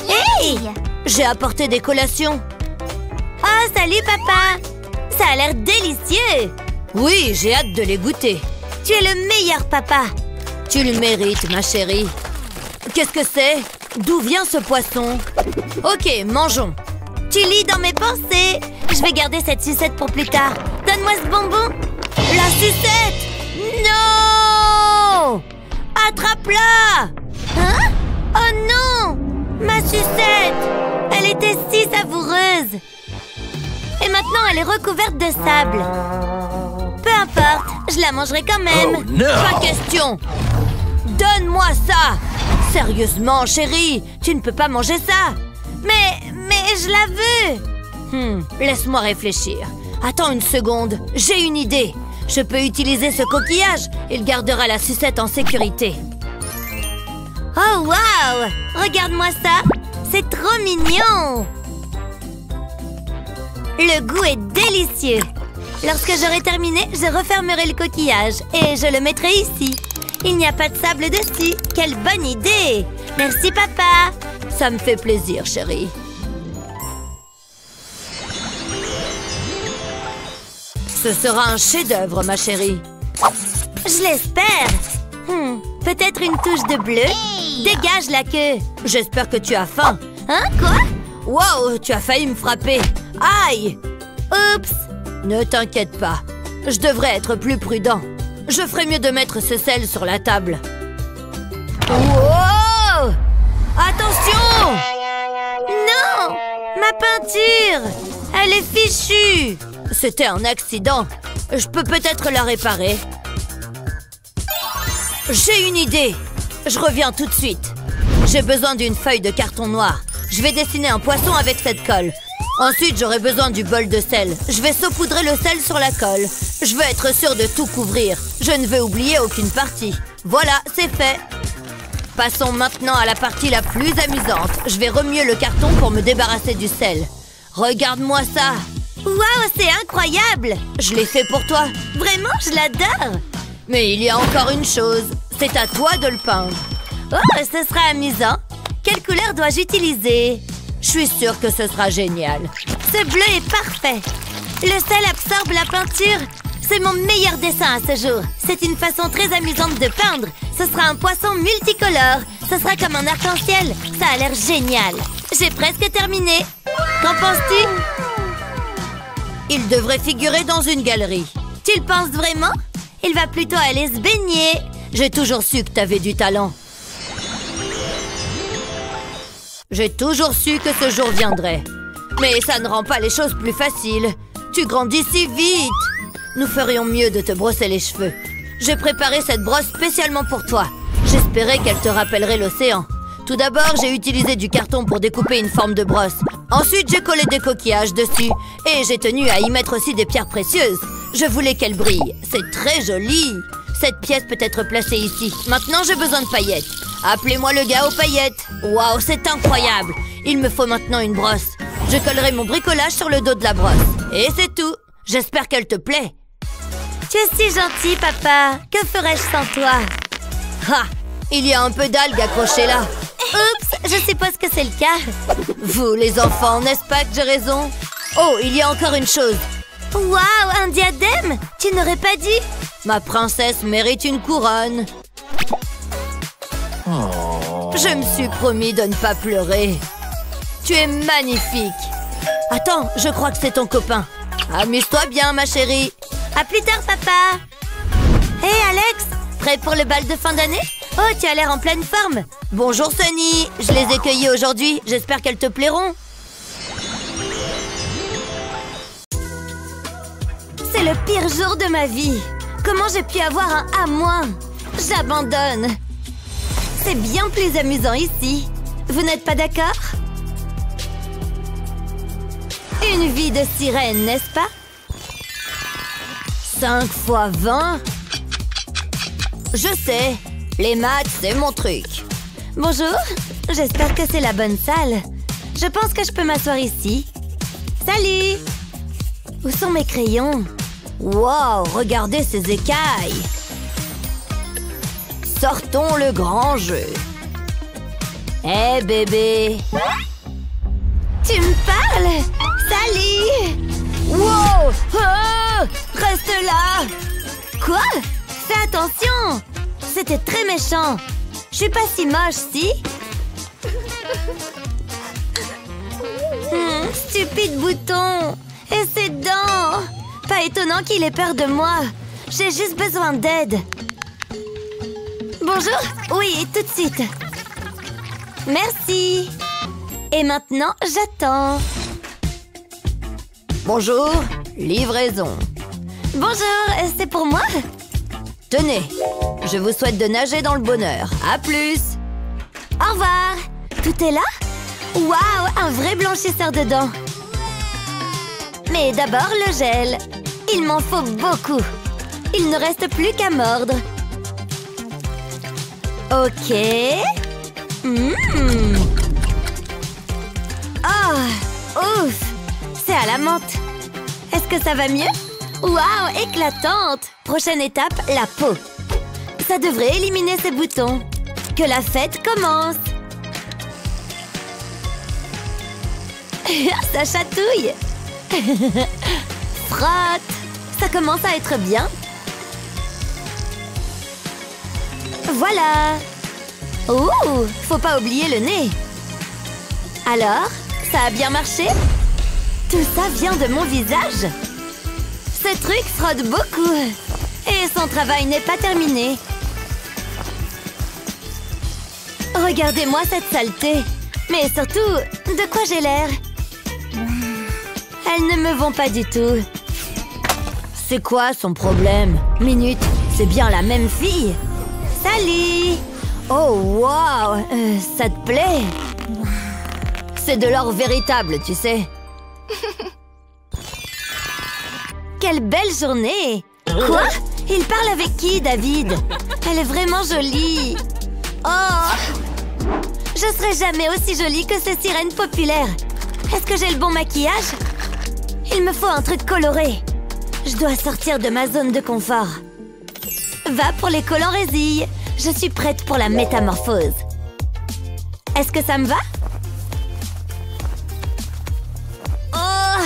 Hey! J'ai apporté des collations. Oh, salut papa. Ça a l'air délicieux. Oui, j'ai hâte de les goûter. Tu es le meilleur papa. Tu le mérites, ma chérie. Qu'est-ce que c'est? D'où vient ce poisson? Ok, mangeons. Tu lis dans mes pensées. Je vais garder cette sucette pour plus tard. Donne-moi ce bonbon. La sucette! Non! Attrape-la! Hein? Oh non! Ma sucette! Elle était si savoureuse. Et maintenant, elle est recouverte de sable. Peu importe, je la mangerai quand même. Oh, non! Pas question. Donne-moi ça. Sérieusement, chérie, tu ne peux pas manger ça. Mais je la veux. Laisse-moi réfléchir. Attends une seconde, j'ai une idée. Je peux utiliser ce coquillage. Il gardera la sucette en sécurité. Oh, waouh! Regarde-moi ça. C'est trop mignon. Le goût est délicieux. Lorsque j'aurai terminé, je refermerai le coquillage et je le mettrai ici. Il n'y a pas de sable dessus. Quelle bonne idée! Merci, papa. Ça me fait plaisir, chérie. Ce sera un chef-d'œuvre, ma chérie. Je l'espère. Peut-être une touche de bleu. Dégage la queue. J'espère que tu as faim. Hein, quoi? Wow, tu as failli me frapper. Aïe! Oups! Ne t'inquiète pas. Je devrais être plus prudent. Je ferais mieux de mettre ce sel sur la table. Wow! Attention! peinture! Elle est fichue! C'était un accident. Je peux peut-être la réparer. J'ai une idée. Je reviens tout de suite. J'ai besoin d'une feuille de carton noir. Je vais dessiner un poisson avec cette colle. Ensuite, j'aurai besoin du bol de sel. Je vais saupoudrer le sel sur la colle. Je veux être sûre de tout couvrir. Je ne veux oublier aucune partie. Voilà, c'est fait. Passons maintenant à la partie la plus amusante. Je vais remuer le carton pour me débarrasser du sel. Regarde-moi ça. Waouh, c'est incroyable. Je l'ai fait pour toi. Vraiment, je l'adore. Mais il y a encore une chose. C'est à toi de le peindre. Oh, ce sera amusant. Quelle couleur dois-je utiliser? Je suis sûre que ce sera génial. Ce bleu est parfait. Le sel absorbe la peinture. C'est mon meilleur dessin à ce jour. C'est une façon très amusante de peindre. Ce sera un poisson multicolore. Ce sera comme un arc-en-ciel. Ça a l'air génial. J'ai presque terminé. Qu'en penses-tu? Il devrait figurer dans une galerie. Tu le penses vraiment? Il va plutôt aller se baigner. J'ai toujours su que t'avais du talent. J'ai toujours su que ce jour viendrait. Mais ça ne rend pas les choses plus faciles. Tu grandis si vite. Nous ferions mieux de te brosser les cheveux. J'ai préparé cette brosse spécialement pour toi. J'espérais qu'elle te rappellerait l'océan. Tout d'abord, j'ai utilisé du carton pour découper une forme de brosse. Ensuite, j'ai collé des coquillages dessus. Et j'ai tenu à y mettre aussi des pierres précieuses. Je voulais qu'elle brille. C'est très joli. Cette pièce peut être placée ici. Maintenant, j'ai besoin de paillettes. Appelez-moi le gars aux paillettes. Waouh, c'est incroyable. Il me faut maintenant une brosse. Je collerai mon bricolage sur le dos de la brosse. Et c'est tout. J'espère qu'elle te plaît. Tu es si gentil, papa. Que ferais-je sans toi? Ah, il y a un peu d'algues accrochées là. Oups, je suppose que c'est le cas. Vous, les enfants, n'est-ce pas que j'ai raison? Oh, il y a encore une chose. Waouh, un diadème? Tu n'aurais pas dit? Ma princesse mérite une couronne. Je me suis promis de ne pas pleurer. Tu es magnifique. Attends, je crois que c'est ton copain. Amuse-toi bien, ma chérie. À plus tard, papa. Hé, Alex, prêt pour le bal de fin d'année? Oh, tu as l'air en pleine forme. Bonjour, Sunny. Je les ai cueillis aujourd'hui. J'espère qu'elles te plairont. C'est le pire jour de ma vie. Comment j'ai pu avoir un A-? J'abandonne. C'est bien plus amusant ici. Vous n'êtes pas d'accord? Une vie de sirène, n'est-ce pas? 5 fois 20? Je sais, les maths, c'est mon truc. Bonjour, j'espère que c'est la bonne salle. Je pense que je peux m'asseoir ici. Salut! Où sont mes crayons? Wow, regardez ces écailles! Sortons le grand jeu. Hé, bébé! Tu me parles? Salut! Wow! Oh! Reste là! Quoi? Fais attention! C'était très méchant. Je suis pas si moche, si? Stupide bouton! Et ses dents! Pas étonnant qu'il ait peur de moi. J'ai juste besoin d'aide. Bonjour? Oui, tout de suite. Merci. Et maintenant, j'attends. Bonjour, livraison. Bonjour, c'est pour moi? Tenez, je vous souhaite de nager dans le bonheur. À plus. Au revoir. Tout est là? Waouh, un vrai blanchisseur de dents. Mais d'abord, le gel. Il m'en faut beaucoup. Il ne reste plus qu'à mordre. Ok. Oh, ouf. C'est à la menthe. Est-ce que ça va mieux? Waouh, éclatante. Prochaine étape, la peau. Ça devrait éliminer ces boutons. Que la fête commence. Ça chatouille. Frotte. Ça commence à être bien. Voilà. Ouh, faut pas oublier le nez. Alors, ça a bien marché? Tout ça vient de mon visage. Ce truc frotte beaucoup. Et son travail n'est pas terminé. Regardez-moi cette saleté. Mais surtout, de quoi j'ai l'air? Elles ne me vont pas du tout. C'est quoi son problème? Minute, c'est bien la même fille. Salut! Oh, wow! Ça te plaît? C'est de l'or véritable, tu sais. Quelle belle journée! Quoi? Il parle avec qui, David? Elle est vraiment jolie. Oh! Je serai jamais aussi jolie que ces sirènes populaires. Est-ce que j'ai le bon maquillage? Il me faut un truc coloré. Je dois sortir de ma zone de confort. Va pour les collants résille. Je suis prête pour la métamorphose. Est-ce que ça me va? Oh!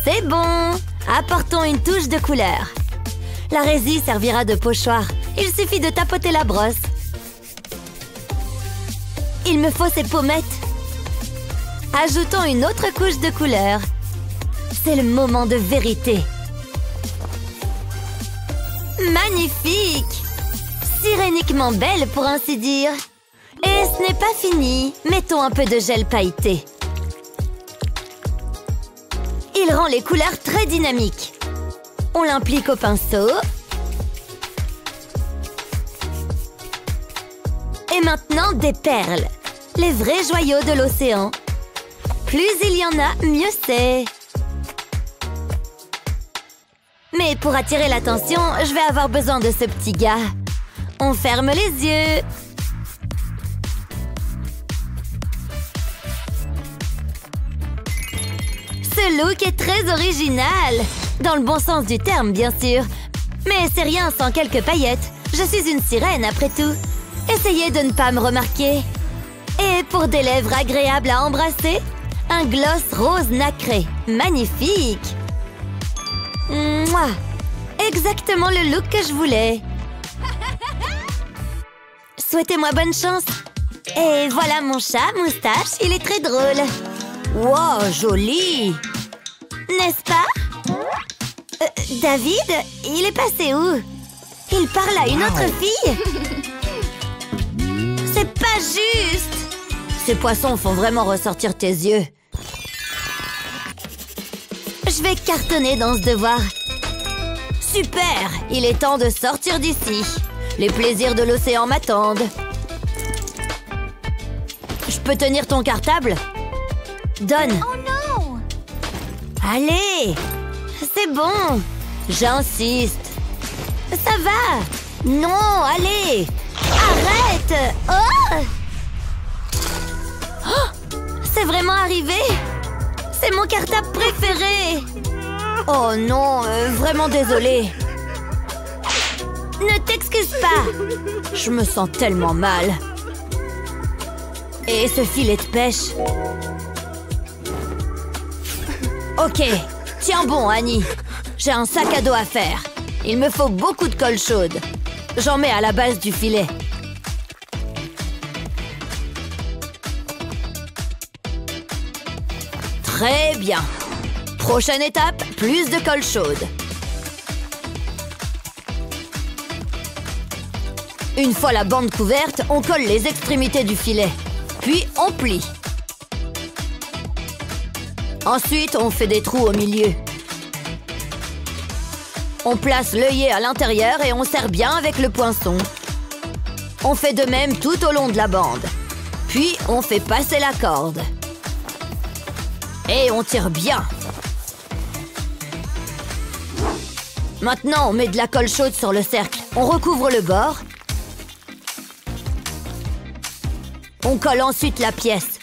C'est bon! Apportons une touche de couleur. La résille servira de pochoir. Il suffit de tapoter la brosse. Il me faut ces pommettes. Ajoutons une autre couche de couleur. C'est le moment de vérité. Magnifique! Siréniquement belle, pour ainsi dire. Et ce n'est pas fini. Mettons un peu de gel pailleté. Il rend les couleurs très dynamiques. On l'implique au pinceau. Et maintenant, des perles. Les vrais joyaux de l'océan. Plus il y en a, mieux c'est. Mais pour attirer l'attention, je vais avoir besoin de ce petit gars. On ferme les yeux. Ce look est très original. Dans le bon sens du terme, bien sûr. Mais c'est rien sans quelques paillettes. Je suis une sirène, après tout. Essayez de ne pas me remarquer. Et pour des lèvres agréables à embrasser, un gloss rose nacré. Magnifique! Mouah! Exactement le look que je voulais. Souhaitez-moi bonne chance. Et voilà mon chat, Moustache. Il est très drôle. Wow, joli! N'est-ce pas? David, il est passé où? Il parle à une autre fille? C'est pas juste! Ces poissons font vraiment ressortir tes yeux. Je vais cartonner dans ce devoir. Super! Il est temps de sortir d'ici. Les plaisirs de l'océan m'attendent. Je peux tenir ton cartable? Donne! Oh non! Allez! C'est bon! J'insiste! Ça va! Non, allez! Arrête! Oh! Oh! C'est vraiment arrivé? C'est mon cartable préféré! Oh non, vraiment désolée. Ne t'excuse pas! Je me sens tellement mal. Et ce filet de pêche? Ok, tiens bon, Annie. J'ai un sac à dos à faire. Il me faut beaucoup de colle chaude. J'en mets à la base du filet. Très bien. Prochaine étape, plus de colle chaude. Une fois la bande couverte, on colle les extrémités du filet. Puis on plie. Ensuite, on fait des trous au milieu. On place l'œillet à l'intérieur et on serre bien avec le poinçon. On fait de même tout au long de la bande. Puis, on fait passer la corde. Et on tire bien. Maintenant, on met de la colle chaude sur le cercle. On recouvre le bord. On colle ensuite la pièce.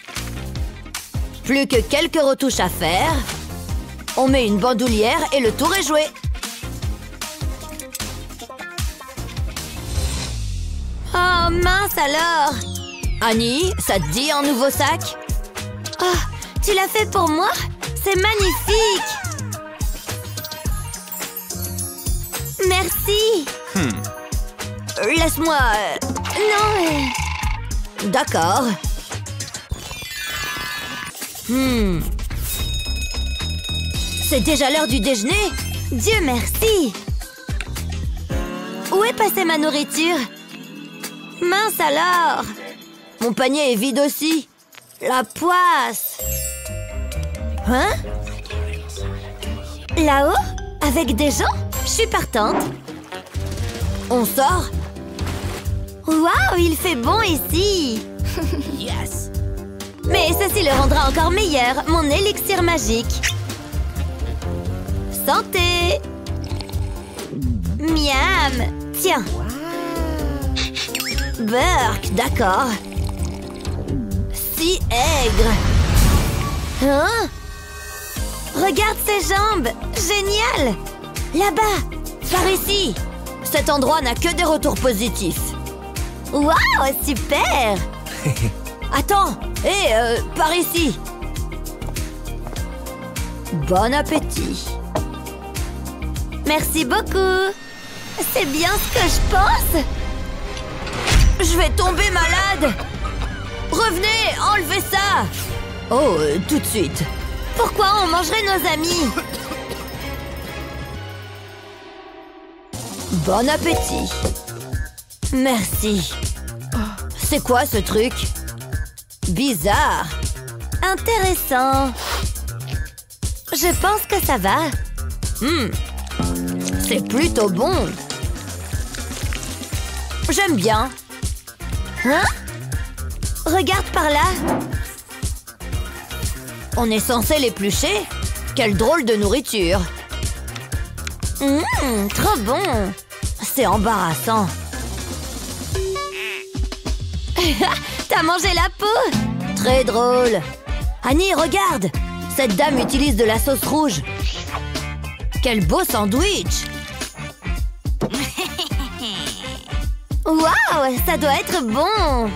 Plus que quelques retouches à faire. On met une bandoulière et le tour est joué. Oh mince alors! Annie, ça te dit un nouveau sac? Oh, tu l'as fait pour moi? C'est magnifique! Merci! Laisse-moi... Non... D'accord. C'est déjà l'heure du déjeuner? Dieu merci! Où est passée ma nourriture? Mince alors! Mon panier est vide aussi. La poisse! Hein? Là-haut? Avec des gens? Je suis partante. On sort? Waouh, il fait bon ici. Yes! Mais ceci le rendra encore meilleur, mon élixir magique. Santé! Miam! Tiens. Burk, d'accord. Si aigre. Hein? Regarde ses jambes! Génial! Là-bas! Par ici! Cet endroit n'a que des retours positifs. Waouh, super! Attends! Hé, par ici! Bon appétit! Merci beaucoup! C'est bien ce que je pense! Je vais tomber malade! Revenez! Enlevez ça! Oh, tout de suite! Pourquoi on mangerait nos amis? Bon appétit! Merci! C'est quoi ce truc? Bizarre! Intéressant! Je pense que ça va. C'est plutôt bon. J'aime bien. Hein? Regarde par là. On est censé l'éplucher? Quelle drôle de nourriture. Trop bon. C'est embarrassant. T'as mangé la peau? Très drôle. Annie, regarde. Cette dame utilise de la sauce rouge. Quel beau sandwich. Waouh, ça doit être bon.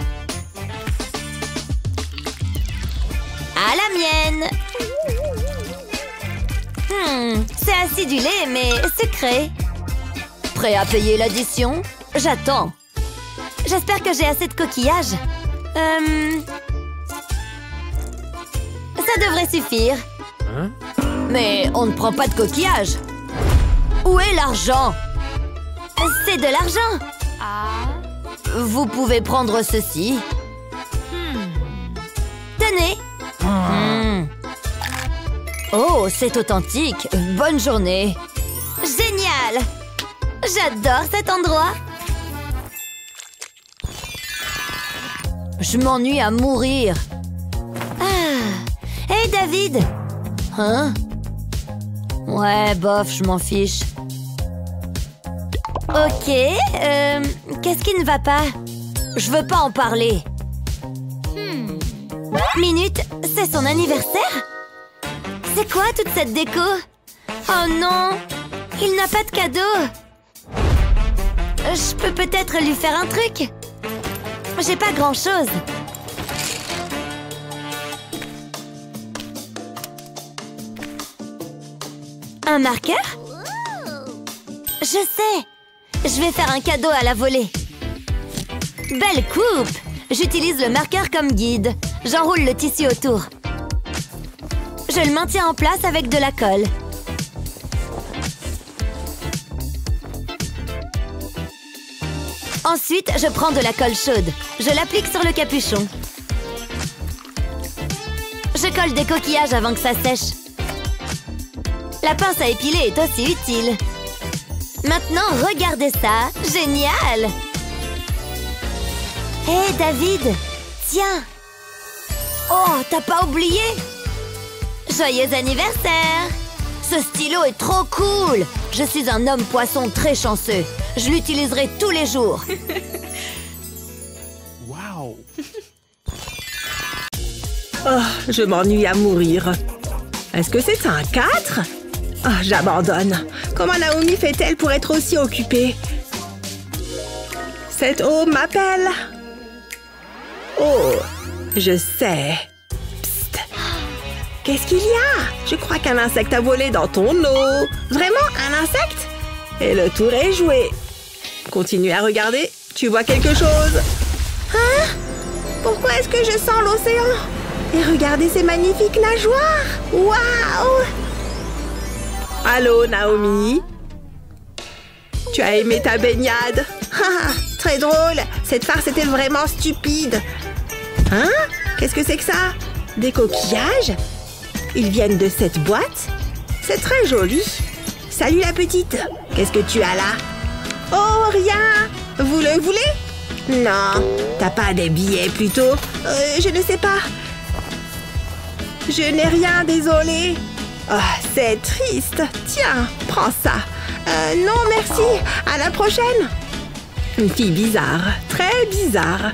À la mienne. C'est acidulé, mais sucré. Prêt à payer l'addition? J'attends. J'espère que j'ai assez de coquillages. Ça devrait suffire. Mais on ne prend pas de coquillages. Où est l'argent? C'est de l'argent. Vous pouvez prendre ceci. Tenez. Oh, c'est authentique. Bonne journée. Génial. J'adore cet endroit. Je m'ennuie à mourir. Hey, David. Hein? Ouais, bof, je m'en fiche. Ok, qu'est-ce qui ne va pas? Je veux pas en parler. Minute, c'est son anniversaire? C'est quoi toute cette déco? Oh non, il n'a pas de cadeau. Je peux peut-être lui faire un truc. J'ai pas grand-chose. Un marqueur? Je sais. Je vais faire un cadeau à la volée. Belle coupe! J'utilise le marqueur comme guide. J'enroule le tissu autour. Je le maintiens en place avec de la colle. Ensuite, je prends de la colle chaude. Je l'applique sur le capuchon. Je colle des coquillages avant que ça sèche. La pince à épiler est aussi utile. Maintenant, regardez ça! Génial! Hé, David! Tiens! Oh, t'as pas oublié? Joyeux anniversaire! Ce stylo est trop cool! Je suis un homme poisson très chanceux. Je l'utiliserai tous les jours. Wow! Oh, je m'ennuie à mourir. Est-ce que c'est un 4? Oh, j'abandonne. Comment Naomi fait-elle pour être aussi occupée? Cette eau m'appelle. Oh, je sais. Psst. Qu'est-ce qu'il y a? Je crois qu'un insecte a volé dans ton eau. Vraiment, un insecte? Et le tour est joué. Continue à regarder. Tu vois quelque chose? Hein? Pourquoi est-ce que je sens l'océan? Et regardez ces magnifiques nageoires! Waouh! Allô, Naomi? Tu as aimé ta baignade? Très drôle! Cette farce était vraiment stupide! Hein? Qu'est-ce que c'est que ça? Des coquillages? Ils viennent de cette boîte? C'est très joli. Salut la petite. Qu'est-ce que tu as là? Oh, rien. Vous le voulez? Non. T'as pas des billets plutôt? Je ne sais pas. Je n'ai rien, désolé. Oh, c'est triste. Tiens, prends ça. Non, merci. À la prochaine. Une fille bizarre. Très bizarre.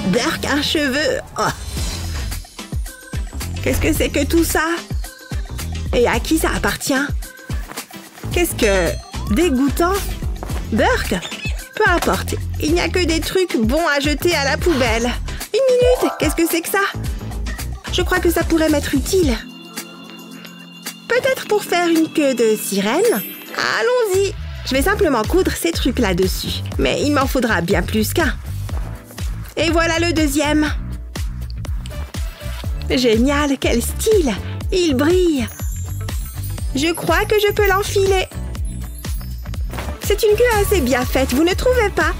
Burk, un cheveu. Oh. Qu'est-ce que c'est que tout ça? Et à qui ça appartient? Qu'est-ce que... dégoûtant? Burk? Peu importe. Il n'y a que des trucs bons à jeter à la poubelle. Une minute. Qu'est-ce que c'est que ça? Je crois que ça pourrait m'être utile. Peut-être pour faire une queue de sirène? Allons-y. Je vais simplement coudre ces trucs là-dessus. Mais il m'en faudra bien plus qu'un. Et voilà le deuxième. Génial, quel style! Il brille. Je crois que je peux l'enfiler. C'est une queue assez bien faite, vous ne trouvez pas?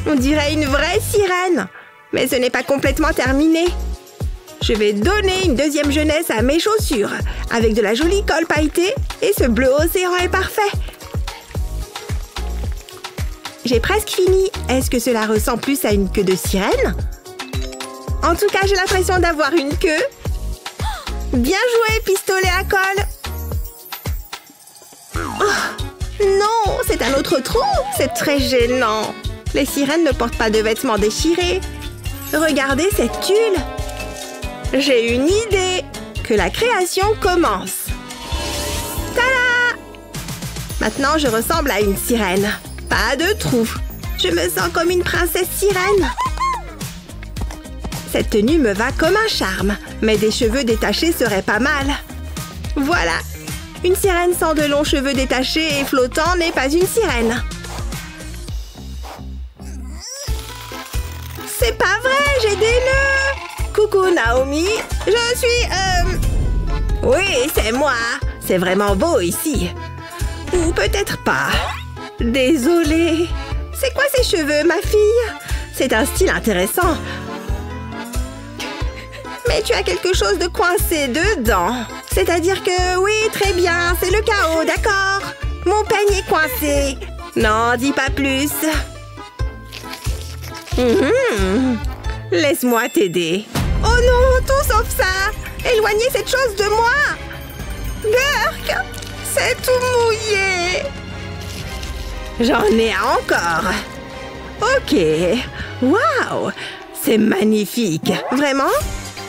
On dirait une vraie sirène. Mais ce n'est pas complètement terminé. Je vais donner une deuxième jeunesse à mes chaussures, avec de la jolie colle pailletée, et ce bleu océan est parfait. J'ai presque fini. Est-ce que cela ressemble plus à une queue de sirène? En tout cas, j'ai l'impression d'avoir une queue. Bien joué, pistolet à colle. Oh, non, c'est un autre trou. C'est très gênant. Les sirènes ne portent pas de vêtements déchirés. Regardez cette tulle. J'ai une idée. Que la création commence. Tada! Maintenant, je ressemble à une sirène. Pas de trou. Je me sens comme une princesse sirène. Cette tenue me va comme un charme. Mais des cheveux détachés seraient pas mal. Voilà. Une sirène sans de longs cheveux détachés et flottants n'est pas une sirène. C'est pas vrai, j'ai des nœuds! Coucou Naomi, je suis... Oui, c'est moi. C'est vraiment beau ici. Ou peut-être pas. Désolée. C'est quoi ces cheveux, ma fille? C'est un style intéressant. Mais tu as quelque chose de coincé dedans. C'est-à-dire que, oui, très bien, c'est le chaos, d'accord? Mon peigne est coincé. Non, dis pas plus. Laisse-moi t'aider. Oh non, tout sauf ça. Éloignez cette chose de moi. Burk, c'est tout mouillé. J'en ai encore. Ok. Waouh, c'est magnifique. Vraiment?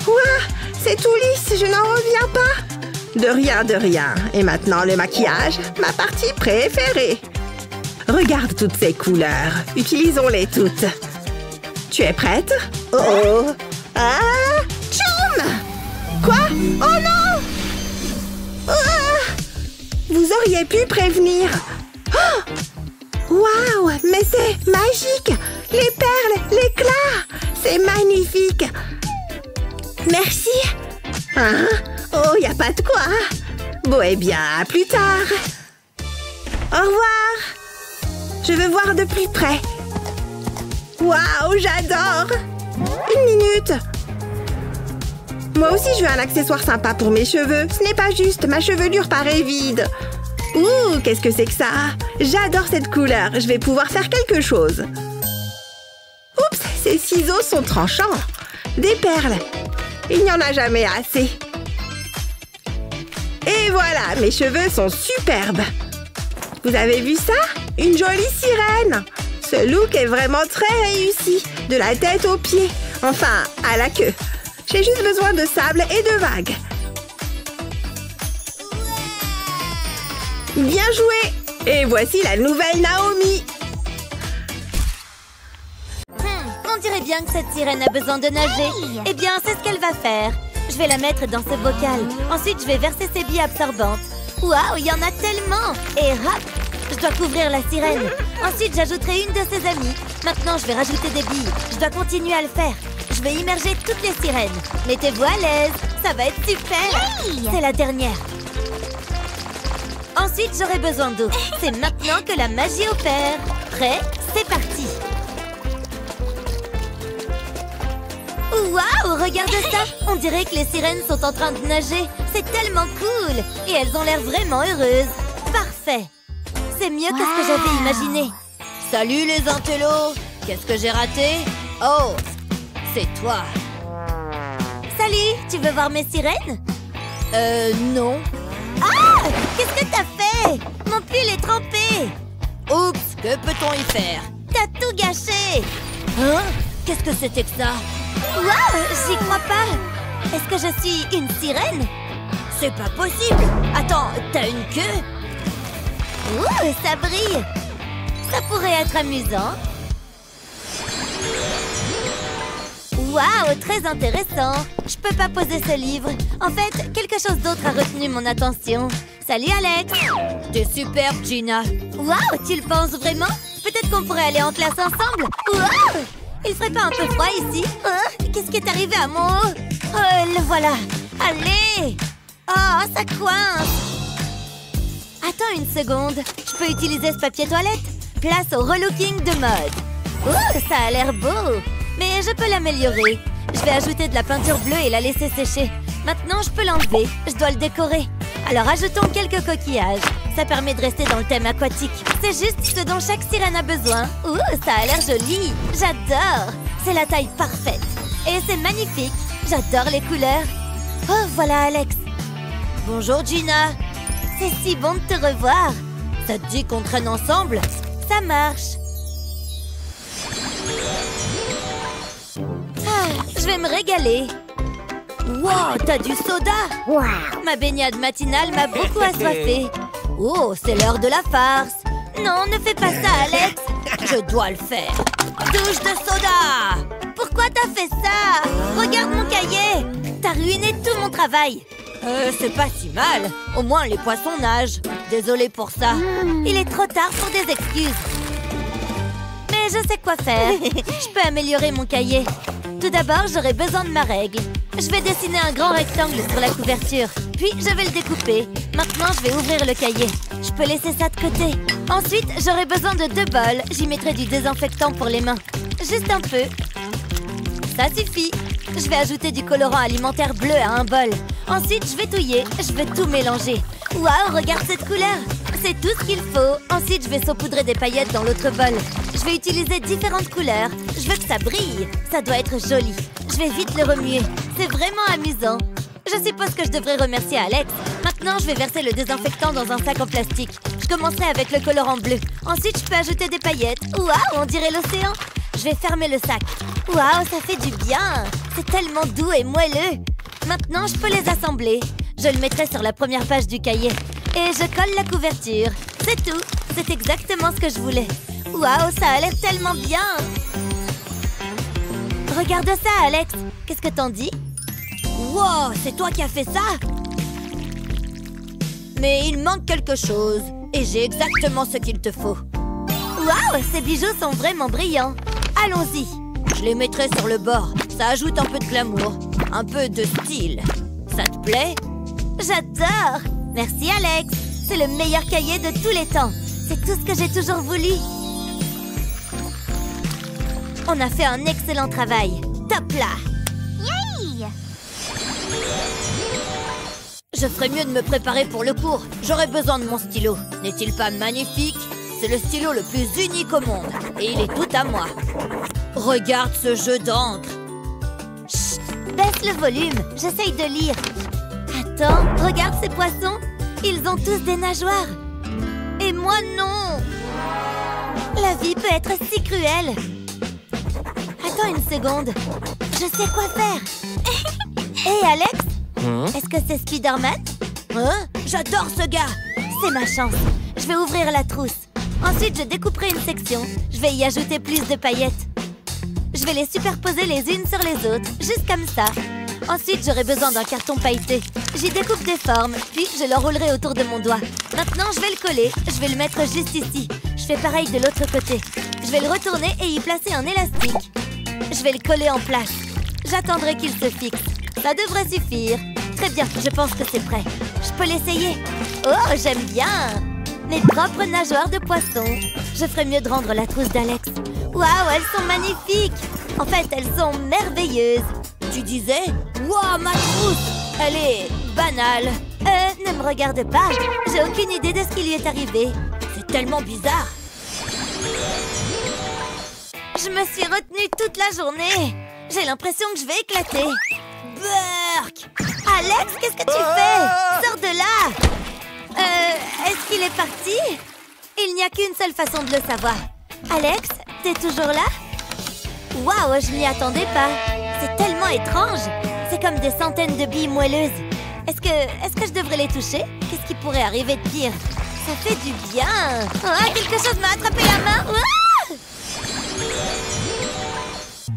Ouah, c'est tout lisse, je n'en reviens pas. De rien, de rien. Et maintenant, le maquillage, ma partie préférée. Regarde toutes ces couleurs. Utilisons-les toutes. Tu es prête? Oh oh. Ah! Tchoum! Quoi? Oh non! Ah! Vous auriez pu prévenir. Oh! Waouh! Mais c'est magique! Les perles, l'éclat! C'est magnifique! Merci! Hein? Oh, y a pas de quoi! Bon, eh bien, à plus tard! Au revoir! Je veux voir de plus près! Waouh, j'adore! Une minute! Moi aussi, je veux un accessoire sympa pour mes cheveux. Ce n'est pas juste, ma chevelure paraît vide. Ouh, qu'est-ce que c'est que ça? J'adore cette couleur, je vais pouvoir faire quelque chose. Oups, ces ciseaux sont tranchants. Des perles. Il n'y en a jamais assez. Et voilà, mes cheveux sont superbes. Vous avez vu ça? Une jolie sirène. Ce look est vraiment très réussi. De la tête aux pieds. Enfin, à la queue. J'ai juste besoin de sable et de vagues. Bien joué! Et voici la nouvelle Naomi. On dirait bien que cette sirène a besoin de nager. Eh bien, c'est ce qu'elle va faire. Je vais la mettre dans ce bocal. Ensuite, je vais verser ses billes absorbantes. Waouh, il y en a tellement! Et hop! Je dois couvrir la sirène. Ensuite, j'ajouterai une de ses amies. Maintenant, je vais rajouter des billes. Je dois continuer à le faire. Je vais immerger toutes les sirènes. Mettez-vous à l'aise. Ça va être super! C'est la dernière. Ensuite, j'aurai besoin d'eau. C'est maintenant que la magie opère. Prêt? C'est parti! Waouh! Regarde ça! On dirait que les sirènes sont en train de nager. C'est tellement cool! Et elles ont l'air vraiment heureuses. Parfait! C'est mieux que ce que j'avais imaginé. Salut les intellos! Qu'est-ce que j'ai raté? Oh! C'est toi! Salut! Tu veux voir mes sirènes? Non. Ah! Qu'est-ce que t'as fait? Mon pull est trempé! Oups! Que peut-on y faire? T'as tout gâché! Hein? Qu'est-ce que c'était que ça? Waouh! J'y crois pas! Est-ce que je suis une sirène? C'est pas possible! Attends, t'as une queue? Ouh, ça brille! Ça pourrait être amusant. Waouh, très intéressant! Je peux pas poser ce livre. En fait, quelque chose d'autre a retenu mon attention. Salut Alex! T'es superbe, Gina! Waouh, tu le penses vraiment? Peut-être qu'on pourrait aller en classe ensemble? Waouh! Il ferait pas un peu froid ici? Oh, qu'est-ce qui est arrivé à mon haut? Oh, le voilà! Allez! Oh, ça coince! Attends une seconde. Je peux utiliser ce papier toilette? Place au relooking de mode. Oh, ça a l'air beau! Mais je peux l'améliorer. Je vais ajouter de la peinture bleue et la laisser sécher. Maintenant, je peux l'enlever. Je dois le décorer. Alors, ajoutons quelques coquillages. Ça permet de rester dans le thème aquatique. C'est juste ce dont chaque sirène a besoin. Ouh, ça a l'air joli. J'adore. C'est la taille parfaite. Et c'est magnifique. J'adore les couleurs. Oh, voilà Alex. Bonjour Gina. C'est si bon de te revoir. Ça te dit qu'on traîne ensemble? Ça marche. Ah, je vais me régaler. Wow, t'as du soda? Wow. Ma baignade matinale m'a beaucoup assoiffée. Oh, c'est l'heure de la farce. Non, ne fais pas ça, Alex. Je dois le faire. Douche de soda. Pourquoi t'as fait ça? Regarde mon cahier. T'as ruiné tout mon travail. C'est pas si mal. Au moins, les poissons nagent. Désolée pour ça. Il est trop tard pour des excuses. Mais je sais quoi faire. Je peux améliorer mon cahier. Tout d'abord, j'aurai besoin de ma règle. Je vais dessiner un grand rectangle sur la couverture. Puis, je vais le découper. Maintenant, je vais ouvrir le cahier. Je peux laisser ça de côté. Ensuite, j'aurai besoin de 2 bols. J'y mettrai du désinfectant pour les mains. Juste un peu. Ça suffit. Je vais ajouter du colorant alimentaire bleu à un bol. Ensuite, je vais touiller. Je vais tout mélanger. Waouh, regarde cette couleur. C'est tout ce qu'il faut. Ensuite, je vais saupoudrer des paillettes dans l'autre bol. Je vais utiliser différentes couleurs. Je veux que ça brille. Ça doit être joli. Je vais vite le remuer. C'est vraiment amusant. Je suppose que je devrais remercier Alex. Maintenant, je vais verser le désinfectant dans un sac en plastique. Je commencerai avec le colorant bleu. Ensuite, je peux ajouter des paillettes. Waouh, on dirait l'océan. Je vais fermer le sac. Waouh, ça fait du bien. C'est tellement doux et moelleux. Maintenant, je peux les assembler. Je le mettrai sur la première page du cahier. Et je colle la couverture. C'est tout. C'est exactement ce que je voulais. Waouh, ça a l'air tellement bien. Regarde ça, Alex. Qu'est-ce que t'en dis? Wow, c'est toi qui as fait ça? Mais il manque quelque chose. Et j'ai exactement ce qu'il te faut. Waouh, ces bijoux sont vraiment brillants. Allons-y. Je les mettrai sur le bord. Ça ajoute un peu de glamour. Un peu de style. Ça te plaît? J'adore. Merci, Alex. C'est le meilleur cahier de tous les temps. C'est tout ce que j'ai toujours voulu. On a fait un excellent travail. Top là. Yay! Je ferais mieux de me préparer pour le cours. J'aurais besoin de mon stylo. N'est-il pas magnifique? C'est le stylo le plus unique au monde. Et il est tout à moi. Regarde ce jeu d'encre. Chut! Baisse le volume. J'essaye de lire. Attends, regarde ces poissons. Ils ont tous des nageoires. Et moi, non. La vie peut être si cruelle. Attends une seconde. Je sais quoi faire. Hé, Alex? Est-ce que c'est Spider-Man? Hein? J'adore ce gars. C'est ma chance. Je vais ouvrir la trousse. Ensuite, je découperai une section. Je vais y ajouter plus de paillettes. Je vais les superposer les unes sur les autres, juste comme ça. Ensuite, j'aurai besoin d'un carton pailleté. J'y découpe des formes, puis je l'enroulerai autour de mon doigt. Maintenant, je vais le coller. Je vais le mettre juste ici. Je fais pareil de l'autre côté. Je vais le retourner et y placer un élastique. Je vais le coller en place. J'attendrai qu'il se fixe. Ça devrait suffire. Très bien, je pense que c'est prêt. Je peux l'essayer. Oh, j'aime bien. Mes propres nageoires de poisson. Je ferais mieux de rendre la trousse d'Alex. Waouh, elles sont magnifiques. En fait, elles sont merveilleuses. Tu disais? Waouh, ma trousse. Elle est banal. Ne me regarde pas. J'ai aucune idée de ce qui lui est arrivé. C'est tellement bizarre. Je me suis retenue toute la journée. J'ai l'impression que je vais éclater. Burk! Alex, qu'est-ce que tu fais? Sors de là! Est-ce qu'il est parti? Il n'y a qu'une seule façon de le savoir. Alex, t'es toujours là? Waouh, je m'y attendais pas. C'est tellement étrange. C'est comme des centaines de billes moelleuses. Est-ce que je devrais les toucher? Qu'est-ce qui pourrait arriver de pire? Ça fait du bien. Oh, quelque chose m'a attrapé la main.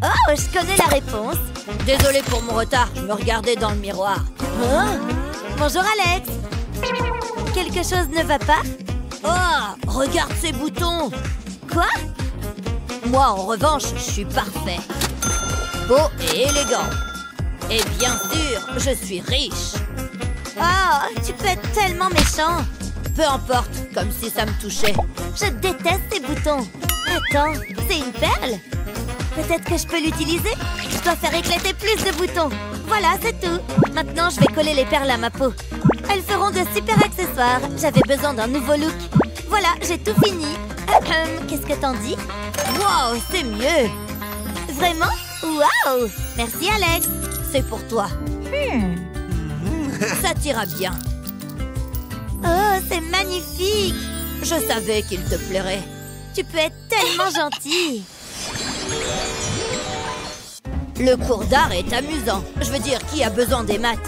Oh, je connais la réponse. Désolée pour mon retard, je me regardais dans le miroir. Oh, bonjour Alex. Quelque chose ne va pas? Oh, regarde ces boutons. Quoi? Moi, en revanche, je suis parfait. Beau et élégant. Et bien sûr, je suis riche. Oh, tu peux être tellement méchant. Peu importe, comme si ça me touchait. Je déteste ces boutons. Attends, c'est une perle? Peut-être que je peux l'utiliser? Je dois faire éclater plus de boutons. Voilà, c'est tout. Maintenant, je vais coller les perles à ma peau. Elles feront de super accessoires. J'avais besoin d'un nouveau look. Voilà, j'ai tout fini. Qu'est-ce que t'en dis? Wow, c'est mieux. Vraiment? Wow! Merci, Alex. C'est pour toi. Ça t'ira bien. Oh, c'est magnifique. Je savais qu'il te plairait. Tu peux être tellement gentil. Le cours d'art est amusant. Je veux dire, qui a besoin des maths?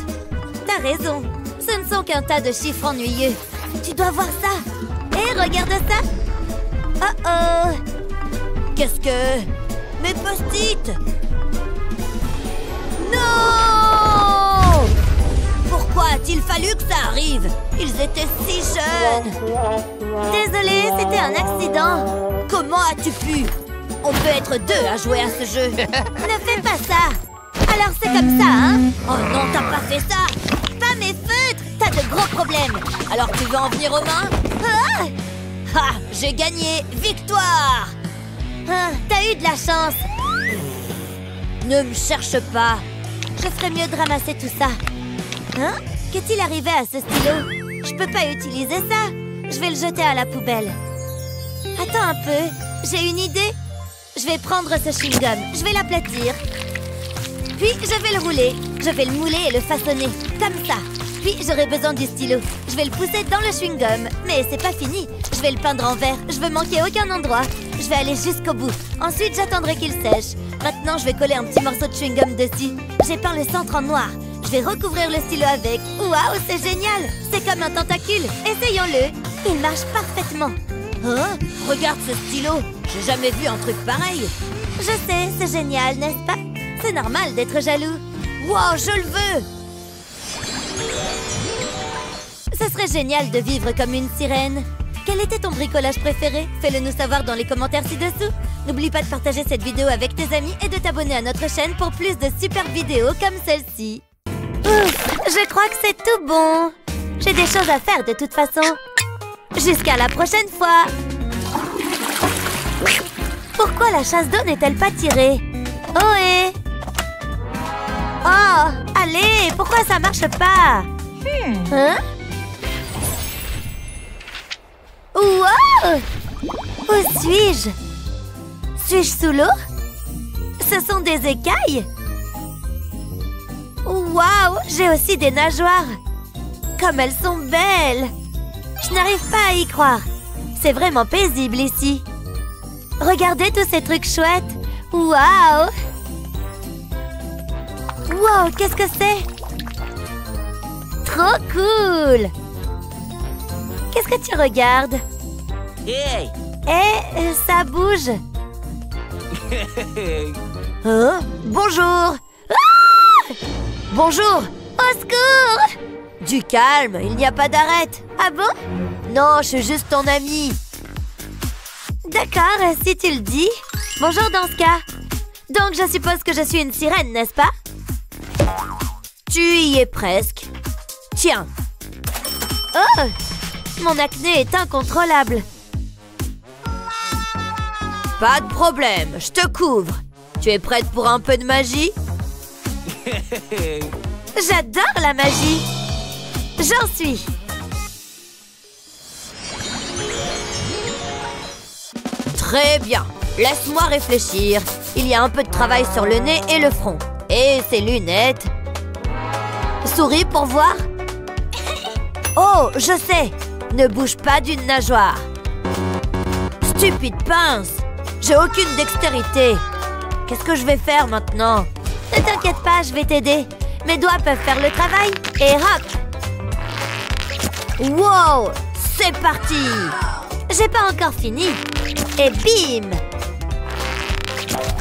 T'as raison. Ce ne sont qu'un tas de chiffres ennuyeux. Tu dois voir ça. Hé, regarde ça. Oh oh. Qu'est-ce que... Mes post-it. Non! Pourquoi a-t-il fallu que ça arrive? Ils étaient si jeunes. Désolée, c'était un accident. Comment as-tu pu? On peut être deux à jouer à ce jeu. Ne fais pas ça. Alors c'est comme ça, hein? Oh non, t'as pas fait ça. Pas mes feutres. T'as de gros problèmes. Alors tu veux en venir aux mains? Ah! Ha! J'ai gagné. Victoire. Ah, t'as eu de la chance. Ne me cherche pas. Je ferais mieux de ramasser tout ça. Hein? Qu'est-il arrivé à ce stylo? Je peux pas utiliser ça. Je vais le jeter à la poubelle. Attends un peu. J'ai une idée. Je vais prendre ce chewing-gum. Je vais l'aplatir. Puis je vais le rouler. Je vais le mouler et le façonner. Comme ça. Puis j'aurai besoin du stylo. Je vais le pousser dans le chewing-gum. Mais c'est pas fini. Je vais le peindre en vert. Je veux manquer aucun endroit. Je vais aller jusqu'au bout. Ensuite, j'attendrai qu'il sèche. Maintenant, je vais coller un petit morceau de chewing-gum dessus. J'ai peint le centre en noir. Je vais recouvrir le stylo avec. Waouh, c'est génial! C'est comme un tentacule. Essayons-le. Il marche parfaitement. Hein? Regarde ce stylo. J'ai jamais vu un truc pareil. Je sais, c'est génial, n'est-ce pas? C'est normal d'être jaloux. Wow, je le veux! Ce serait génial de vivre comme une sirène. Quel était ton bricolage préféré? Fais-le nous savoir dans les commentaires ci-dessous. N'oublie pas de partager cette vidéo avec tes amis et de t'abonner à notre chaîne pour plus de super vidéos comme celle-ci. Ouf, je crois que c'est tout bon. J'ai des choses à faire de toute façon. Jusqu'à la prochaine fois. Pourquoi la chasse d'eau n'est-elle pas tirée? Ohé! Oh, allez, pourquoi ça marche pas? Hein? Wow! Où suis-je? Suis-je sous l'eau? Ce sont des écailles? Waouh! J'ai aussi des nageoires! Comme elles sont belles! Je n'arrive pas à y croire! C'est vraiment paisible ici! Regardez tous ces trucs chouettes! Waouh! Wow! Qu'est-ce que c'est? Trop cool! Qu'est-ce que tu regardes? Hey! Eh, ça bouge! Hein? Bonjour! Ah! Bonjour! Au secours! Du calme, il n'y a pas d'arrête. Ah bon? Non, je suis juste ton ami. D'accord, si tu le dis. Bonjour dans ce cas. Donc je suppose que je suis une sirène, n'est-ce pas? Tu y es presque. Tiens. Oh! Mon acné est incontrôlable. Pas de problème, je te couvre. Tu es prête pour un peu de magie? J'adore la magie. J'en suis. Très bien. Laisse-moi réfléchir. Il y a un peu de travail sur le nez et le front. Et ses lunettes. Souris pour voir. Oh, je sais. Ne bouge pas d'une nageoire. Stupide pince. J'ai aucune dextérité. Qu'est-ce que je vais faire maintenant? Ne t'inquiète pas, je vais t'aider. Mes doigts peuvent faire le travail. Et hop! Wow! C'est parti! J'ai pas encore fini. Et bim!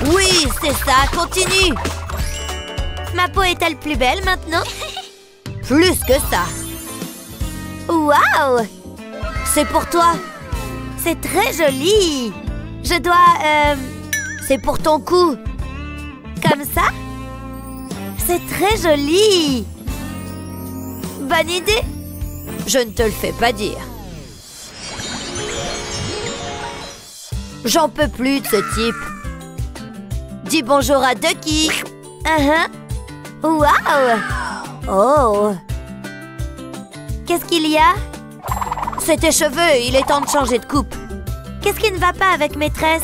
Oui, c'est ça, continue! Ma peau est-elle plus belle maintenant? Plus que ça! Waouh! C'est pour toi! C'est très joli! Je dois... C'est pour ton cou! Comme ça? C'est très joli! Bonne idée! Je ne te le fais pas dire. J'en peux plus de ce type. Dis bonjour à Ducky. Waouh! Oh! Qu'est-ce qu'il y a? C'est tes cheveux, il est temps de changer de coupe. Qu'est-ce qui ne va pas avec mes tresses?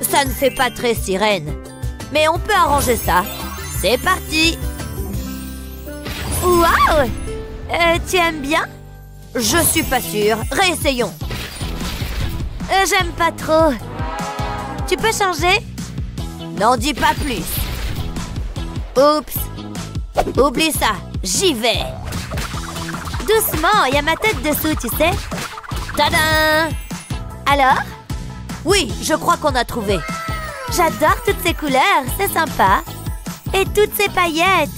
Ça ne fait pas très sirène. Mais on peut arranger ça. C'est parti! Waouh! Tu aimes bien? Je suis pas sûre. Réessayons. J'aime pas trop. Tu peux changer? N'en dis pas plus. Oups. Oublie ça. J'y vais. Doucement, il y a ma tête dessous, tu sais. Tadam! Alors? Oui, je crois qu'on a trouvé. J'adore toutes ces couleurs, c'est sympa. Et toutes ces paillettes.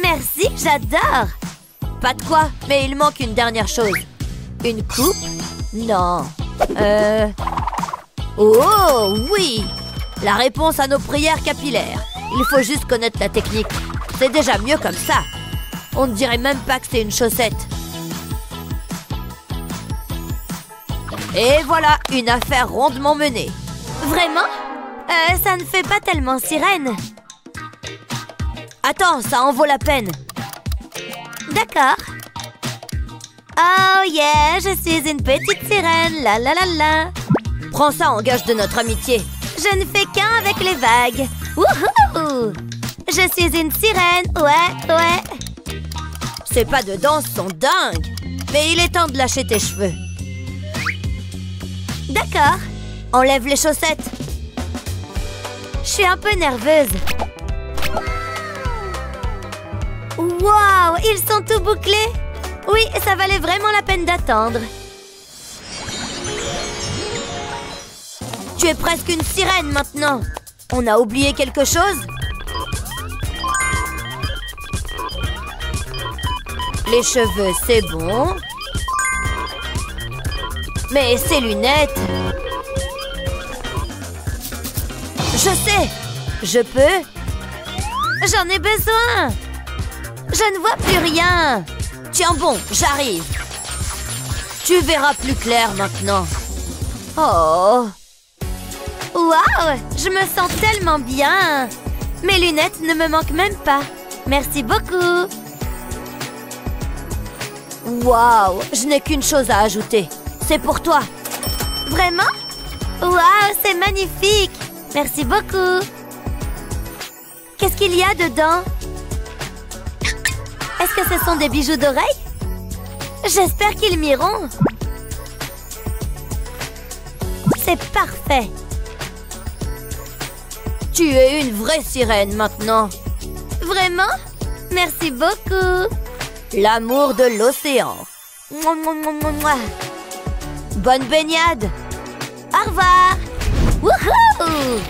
Merci, j'adore. Pas de quoi, mais il manque une dernière chose. Une coupe? Non. Oh, oui! La réponse à nos prières capillaires. Il faut juste connaître la technique. C'est déjà mieux comme ça. On ne dirait même pas que c'est une chaussette. Et voilà, une affaire rondement menée. Vraiment? Ça ne fait pas tellement sirène. Attends, ça en vaut la peine. D'accord. Oh yeah, je suis une petite sirène, la la la la. Prends ça en gage de notre amitié. Je ne fais qu'un avec les vagues. Wouhou! Je suis une sirène, ouais. Ces pas de danse sont dingues. Mais il est temps de lâcher tes cheveux. D'accord. Enlève les chaussettes. Je suis un peu nerveuse. Waouh, ils sont tout bouclés. Oui, ça valait vraiment la peine d'attendre. Tu es presque une sirène maintenant. On a oublié quelque chose? Les cheveux, c'est bon. Mais ces lunettes... Je sais! Je peux? J'en ai besoin! Je ne vois plus rien! Tiens bon, j'arrive! Tu verras plus clair maintenant. Oh! Waouh! Je me sens tellement bien! Mes lunettes ne me manquent même pas. Merci beaucoup! Waouh! Je n'ai qu'une chose à ajouter. C'est pour toi. Vraiment? Waouh, c'est magnifique! Merci beaucoup! Qu'est-ce qu'il y a dedans? Est-ce que ce sont des bijoux d'oreilles? J'espère qu'ils m'iront. C'est parfait. Tu es une vraie sirène maintenant. Vraiment? Merci beaucoup. L'amour de l'océan. Bonne baignade. Au revoir. Wouhou!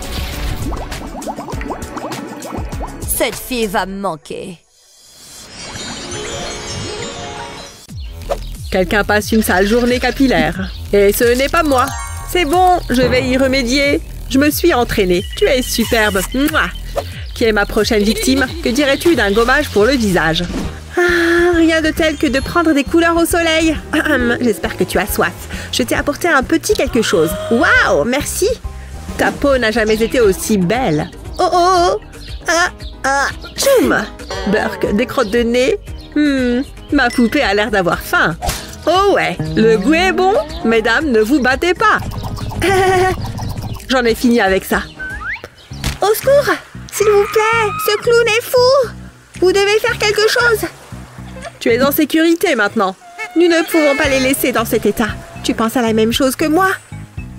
Cette fille va me manquer. Quelqu'un passe une sale journée capillaire. Et ce n'est pas moi. C'est bon, je vais y remédier. Je me suis entraînée. Tu es superbe. Mouah. Qui est ma prochaine victime? Que dirais-tu d'un gommage pour le visage? Ah, rien de tel que de prendre des couleurs au soleil. J'espère que tu as soif. Je t'ai apporté un petit quelque chose. Waouh, merci. Ta peau n'a jamais été aussi belle. Oh oh, Tchoum! Burk, des crottes de nez. Ma poupée a l'air d'avoir faim. Oh ouais, le goût est bon. Mesdames, ne vous battez pas. J'en ai fini avec ça. Au secours! S'il vous plaît, ce clown est fou! Vous devez faire quelque chose. Tu es en sécurité maintenant. Nous ne pouvons pas les laisser dans cet état. Tu penses à la même chose que moi?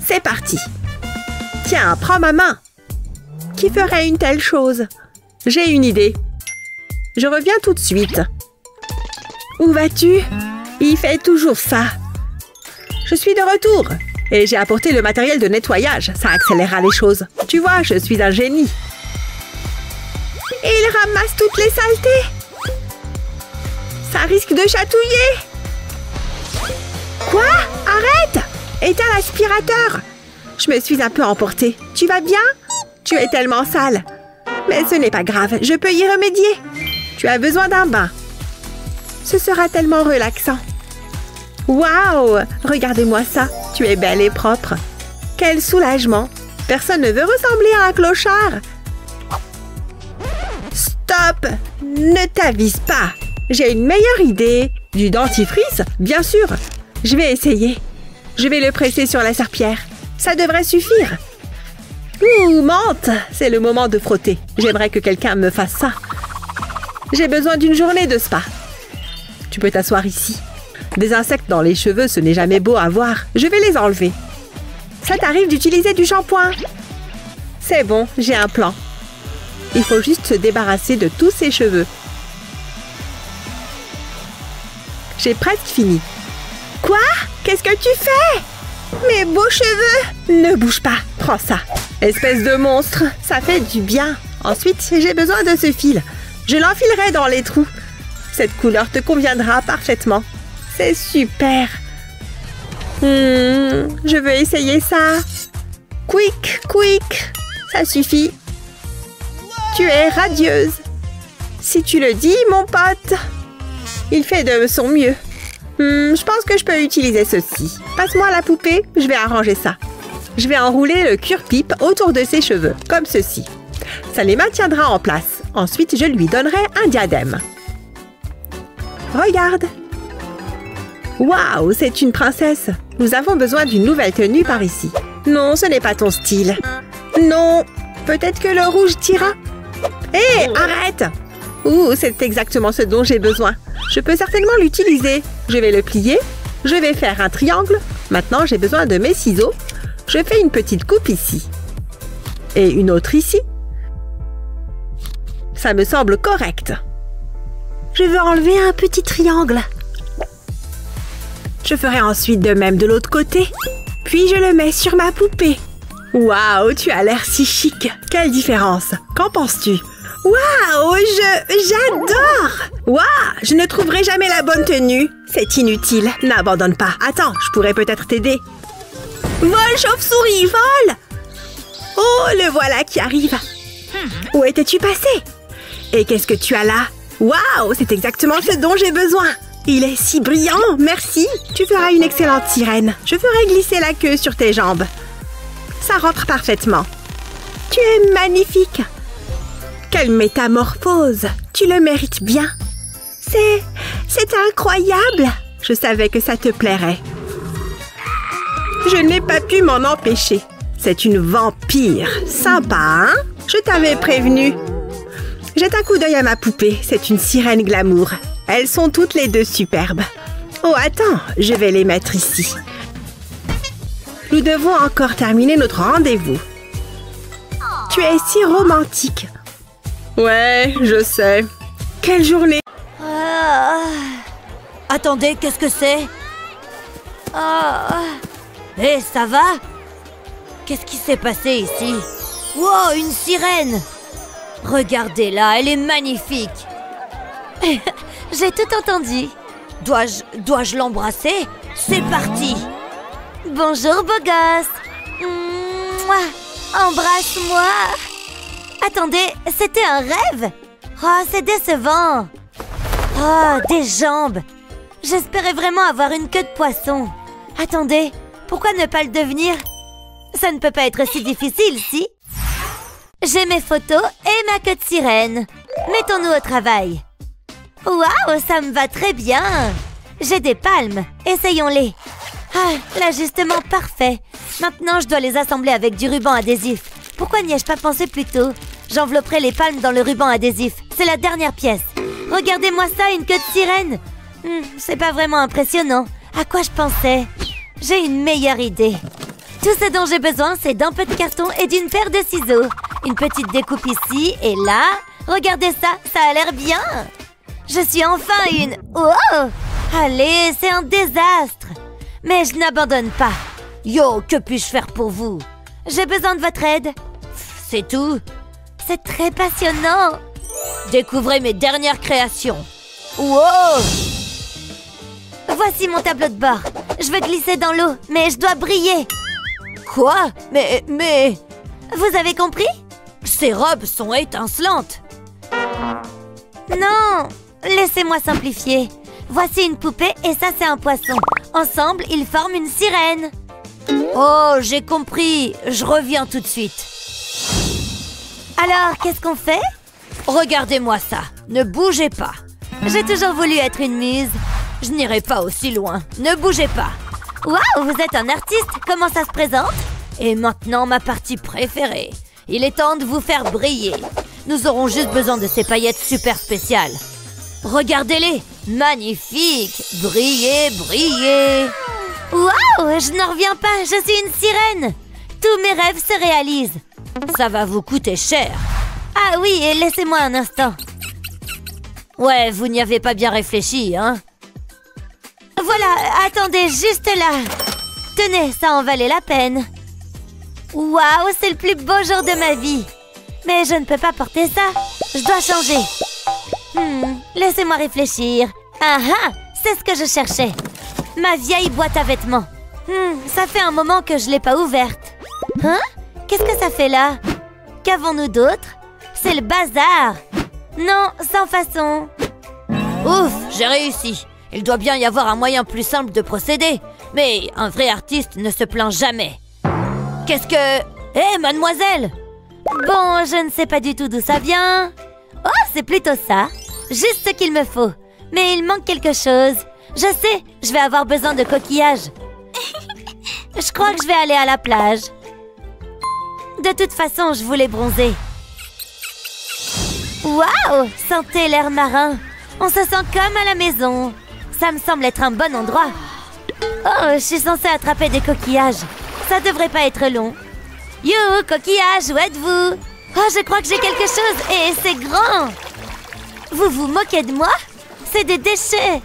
C'est parti. Tiens, prends ma main. Qui ferait une telle chose? J'ai une idée. Je reviens tout de suite. Où vas-tu? Il fait toujours ça. Je suis de retour. Et j'ai apporté le matériel de nettoyage. Ça accélérera les choses. Tu vois, je suis un génie. Et il ramasse toutes les saletés. Ça risque de chatouiller. Quoi? Arrête! Éteins l'aspirateur. Je me suis un peu emportée. Tu vas bien? Tu es tellement sale. Mais ce n'est pas grave, je peux y remédier. Tu as besoin d'un bain. Ce sera tellement relaxant. Waouh! Regardez-moi ça. Tu es belle et propre. Quel soulagement. Personne ne veut ressembler à un clochard. Stop! Ne t'avise pas. J'ai une meilleure idée. Du dentifrice? Bien sûr. Je vais essayer. Je vais le presser sur la serpillière. Ça devrait suffire. Ouh, menthe! C'est le moment de frotter. J'aimerais que quelqu'un me fasse ça. J'ai besoin d'une journée de spa. Tu peux t'asseoir ici. Des insectes dans les cheveux, ce n'est jamais beau à voir. Je vais les enlever. Ça t'arrive d'utiliser du shampoing? C'est bon, j'ai un plan. Il faut juste se débarrasser de tous ses cheveux. J'ai presque fini. Quoi? Qu'est-ce que tu fais? Mes beaux cheveux! Ne bouge pas, prends ça. Espèce de monstre, ça fait du bien. Ensuite, j'ai besoin de ce fil. Je l'enfilerai dans les trous. Cette couleur te conviendra parfaitement. C'est super. Je veux essayer ça. Quick, quick. Ça suffit. Tu es radieuse. Si tu le dis, mon pote. Il fait de son mieux. Je pense que je peux utiliser ceci. Passe-moi la poupée, je vais arranger ça. Je vais enrouler le cure-pipe autour de ses cheveux, comme ceci. Ça les maintiendra en place. Ensuite, je lui donnerai un diadème. Regarde. Waouh, c'est une princesse. Nous avons besoin d'une nouvelle tenue par ici. Non, ce n'est pas ton style. Non, peut-être que le rouge t'ira. Hé, arrête! Ouh, c'est exactement ce dont j'ai besoin. Je peux certainement l'utiliser. Je vais le plier. Je vais faire un triangle. Maintenant, j'ai besoin de mes ciseaux. Je fais une petite coupe ici. Et une autre ici. Ça me semble correct. Je veux enlever un petit triangle. Je ferai ensuite de même de l'autre côté. Puis je le mets sur ma poupée. Waouh, tu as l'air si chic. Quelle différence. Qu'en penses-tu? Waouh, j'adore! Waouh, je ne trouverai jamais la bonne tenue. C'est inutile. N'abandonne pas. Attends, je pourrais peut-être t'aider. Vol, chauve-souris, vol! Oh, le voilà qui arrive. Où étais-tu passé? Et qu'est-ce que tu as là? Waouh, c'est exactement ce dont j'ai besoin. Il est si brillant, merci. Tu feras une excellente sirène. Je ferai glisser la queue sur tes jambes. Ça rentre parfaitement. Tu es magnifique. Quelle métamorphose! Tu le mérites bien. C'est incroyable! Je savais que ça te plairait. Je n'ai pas pu m'en empêcher. C'est une vampire. Sympa, hein? Je t'avais prévenu. Jette un coup d'œil à ma poupée. C'est une sirène glamour. Elles sont toutes les deux superbes. Oh, attends, je vais les mettre ici. Nous devons encore terminer notre rendez-vous. Tu es si romantique. Ouais, je sais. Quelle journée! Attendez, qu'est-ce que c'est? Hé, ça va? Qu'est-ce qui s'est passé ici? Wow, une sirène! Regardez-la, elle est magnifique! J'ai tout entendu. Dois-je l'embrasser? C'est parti! Bonjour, beau gosse! Mouah. Embrasse-moi! Attendez, c'était un rêve? Oh, c'est décevant! Oh, des jambes! J'espérais vraiment avoir une queue de poisson. Attendez, pourquoi ne pas le devenir? Ça ne peut pas être si difficile, si? J'ai mes photos et ma queue de sirène. Mettons-nous au travail. Waouh, ça me va très bien. J'ai des palmes. Essayons-les. Ah, l'ajustement parfait. Maintenant, je dois les assembler avec du ruban adhésif. Pourquoi n'y ai-je pas pensé plus tôt? J'envelopperai les palmes dans le ruban adhésif. C'est la dernière pièce. Regardez-moi ça, une queue de sirène. C'est pas vraiment impressionnant. À quoi je pensais? J'ai une meilleure idée. Tout ce dont j'ai besoin, c'est d'un peu de carton et d'une paire de ciseaux. Une petite découpe ici et là. Regardez ça, ça a l'air bien. Je suis enfin une... Oh! Allez, c'est un désastre. Mais je n'abandonne pas. Yo, que puis-je faire pour vous? J'ai besoin de votre aide. C'est tout. C'est très passionnant. Découvrez mes dernières créations. Wow! Voici mon tableau de bord. Je veux glisser dans l'eau, mais je dois briller. Quoi? Mais... Vous avez compris? Ces robes sont étincelantes. Non! Laissez-moi simplifier. Voici une poupée et ça, c'est un poisson. Ensemble, ils forment une sirène. Oh, j'ai compris. Je reviens tout de suite. Alors, qu'est-ce qu'on fait? Regardez-moi ça. Ne bougez pas. J'ai toujours voulu être une muse. Je n'irai pas aussi loin. Ne bougez pas. Waouh, vous êtes un artiste. Comment ça se présente? Et maintenant, ma partie préférée. Il est temps de vous faire briller. Nous aurons juste besoin de ces paillettes super spéciales. Regardez-les. Magnifique. Brillez, brillez. Waouh, je n'en reviens pas. Je suis une sirène. Tous mes rêves se réalisent. Ça va vous coûter cher. Ah oui, et laissez-moi un instant. Ouais, vous n'y avez pas bien réfléchi, hein? Voilà, attendez, juste là. Tenez, ça en valait la peine. Waouh, c'est le plus beau jour de ma vie. Mais je ne peux pas porter ça. Je dois changer. Laissez-moi réfléchir. Ah ah, c'est ce que je cherchais. Ma vieille boîte à vêtements. Ça fait un moment que je ne l'ai pas ouverte. Hein? Qu'est-ce que ça fait là? Qu'avons-nous d'autre? C'est le bazar. Non, sans façon. Ouf, j'ai réussi. Il doit bien y avoir un moyen plus simple de procéder. Mais un vrai artiste ne se plaint jamais. Qu'est-ce que... Hé, mademoiselle! Bon, je ne sais pas du tout d'où ça vient. Oh, c'est plutôt ça. Juste ce qu'il me faut. Mais il manque quelque chose. Je sais, je vais avoir besoin de coquillages. Je crois que je vais aller à la plage. De toute façon, je voulais bronzer. Waouh! Sentez l'air marin. On se sent comme à la maison. Ça me semble être un bon endroit. Oh, je suis censée attraper des coquillages. Ça devrait pas être long. Yo, coquillage, où êtes-vous? Oh, je crois que j'ai quelque chose et c'est grand. Vous vous moquez de moi? C'est des déchets.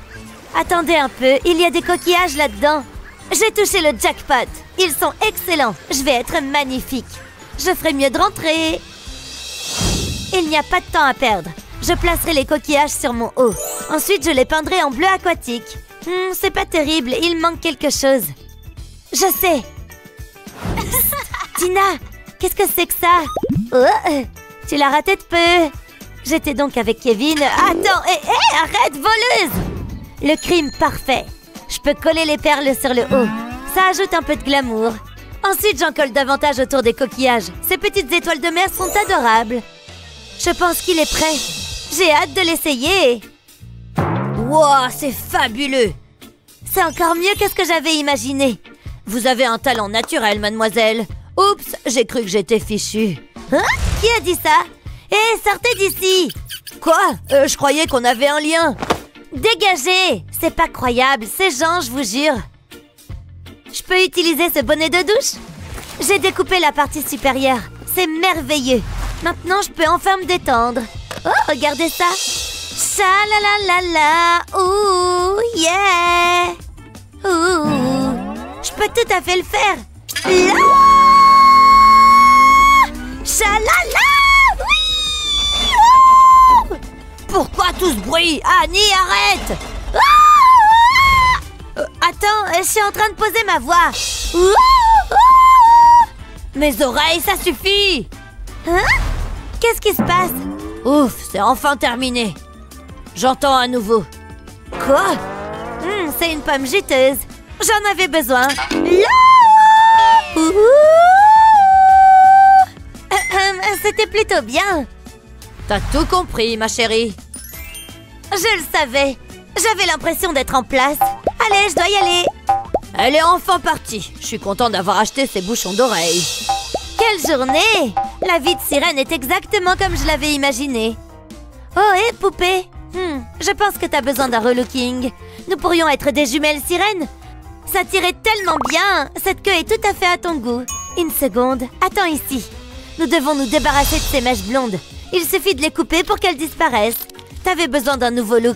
Attendez un peu, il y a des coquillages là-dedans. J'ai touché le jackpot. Ils sont excellents. Je vais être magnifique. Je ferai mieux de rentrer. Il n'y a pas de temps à perdre. Je placerai les coquillages sur mon haut. Ensuite, je les peindrai en bleu aquatique. C'est pas terrible, il manque quelque chose. Je sais. Tina, qu'est-ce que c'est que ça? Oh, tu l'as raté de peu. J'étais donc avec Kevin. Attends, arrête, voleuse! Le crime parfait. Je peux coller les perles sur le haut. Ça ajoute un peu de glamour. Ensuite, j'en colle davantage autour des coquillages. Ces petites étoiles de mer sont adorables. Je pense qu'il est prêt. J'ai hâte de l'essayer. Wow, c'est fabuleux. C'est encore mieux que ce que j'avais imaginé. Vous avez un talent naturel, mademoiselle. Oups, j'ai cru que j'étais fichue. Hein? Qui a dit ça? Hé, sortez d'ici! Quoi? Je croyais qu'on avait un lien. Dégagez! C'est pas croyable, c'est Jean, je vous jure. Je peux utiliser ce bonnet de douche? J'ai découpé la partie supérieure. C'est merveilleux. Maintenant, je peux enfin me détendre. Oh, regardez ça! Cha-la-la-la-la! Ouh, yeah! Ouh! Je peux tout à fait le faire! Là! Cha-la-la! Oui! Ouh! Pourquoi tout ce bruit? Annie, arrête! Ah! Attends, je suis en train de poser ma voix. Ouh! Mes oreilles, ça suffit! Hein? Qu'est-ce qui se passe? Ouf, c'est enfin terminé. J'entends à nouveau. Quoi? C'est une pomme juteuse. J'en avais besoin. Là! C'était plutôt bien. T'as tout compris, ma chérie. Je le savais. J'avais l'impression d'être en place. Allez, je dois y aller. Elle est enfin partie. Je suis content d'avoir acheté ces bouchons d'oreilles. Quelle journée! La vie de sirène est exactement comme je l'avais imaginé. Oh, hé, poupée! Je pense que t'as besoin d'un relooking. Nous pourrions être des jumelles sirènes. Ça tirait tellement bien. Cette queue est tout à fait à ton goût. Une seconde. Attends ici. Nous devons nous débarrasser de ces mèches blondes. Il suffit de les couper pour qu'elles disparaissent. T'avais besoin d'un nouveau look.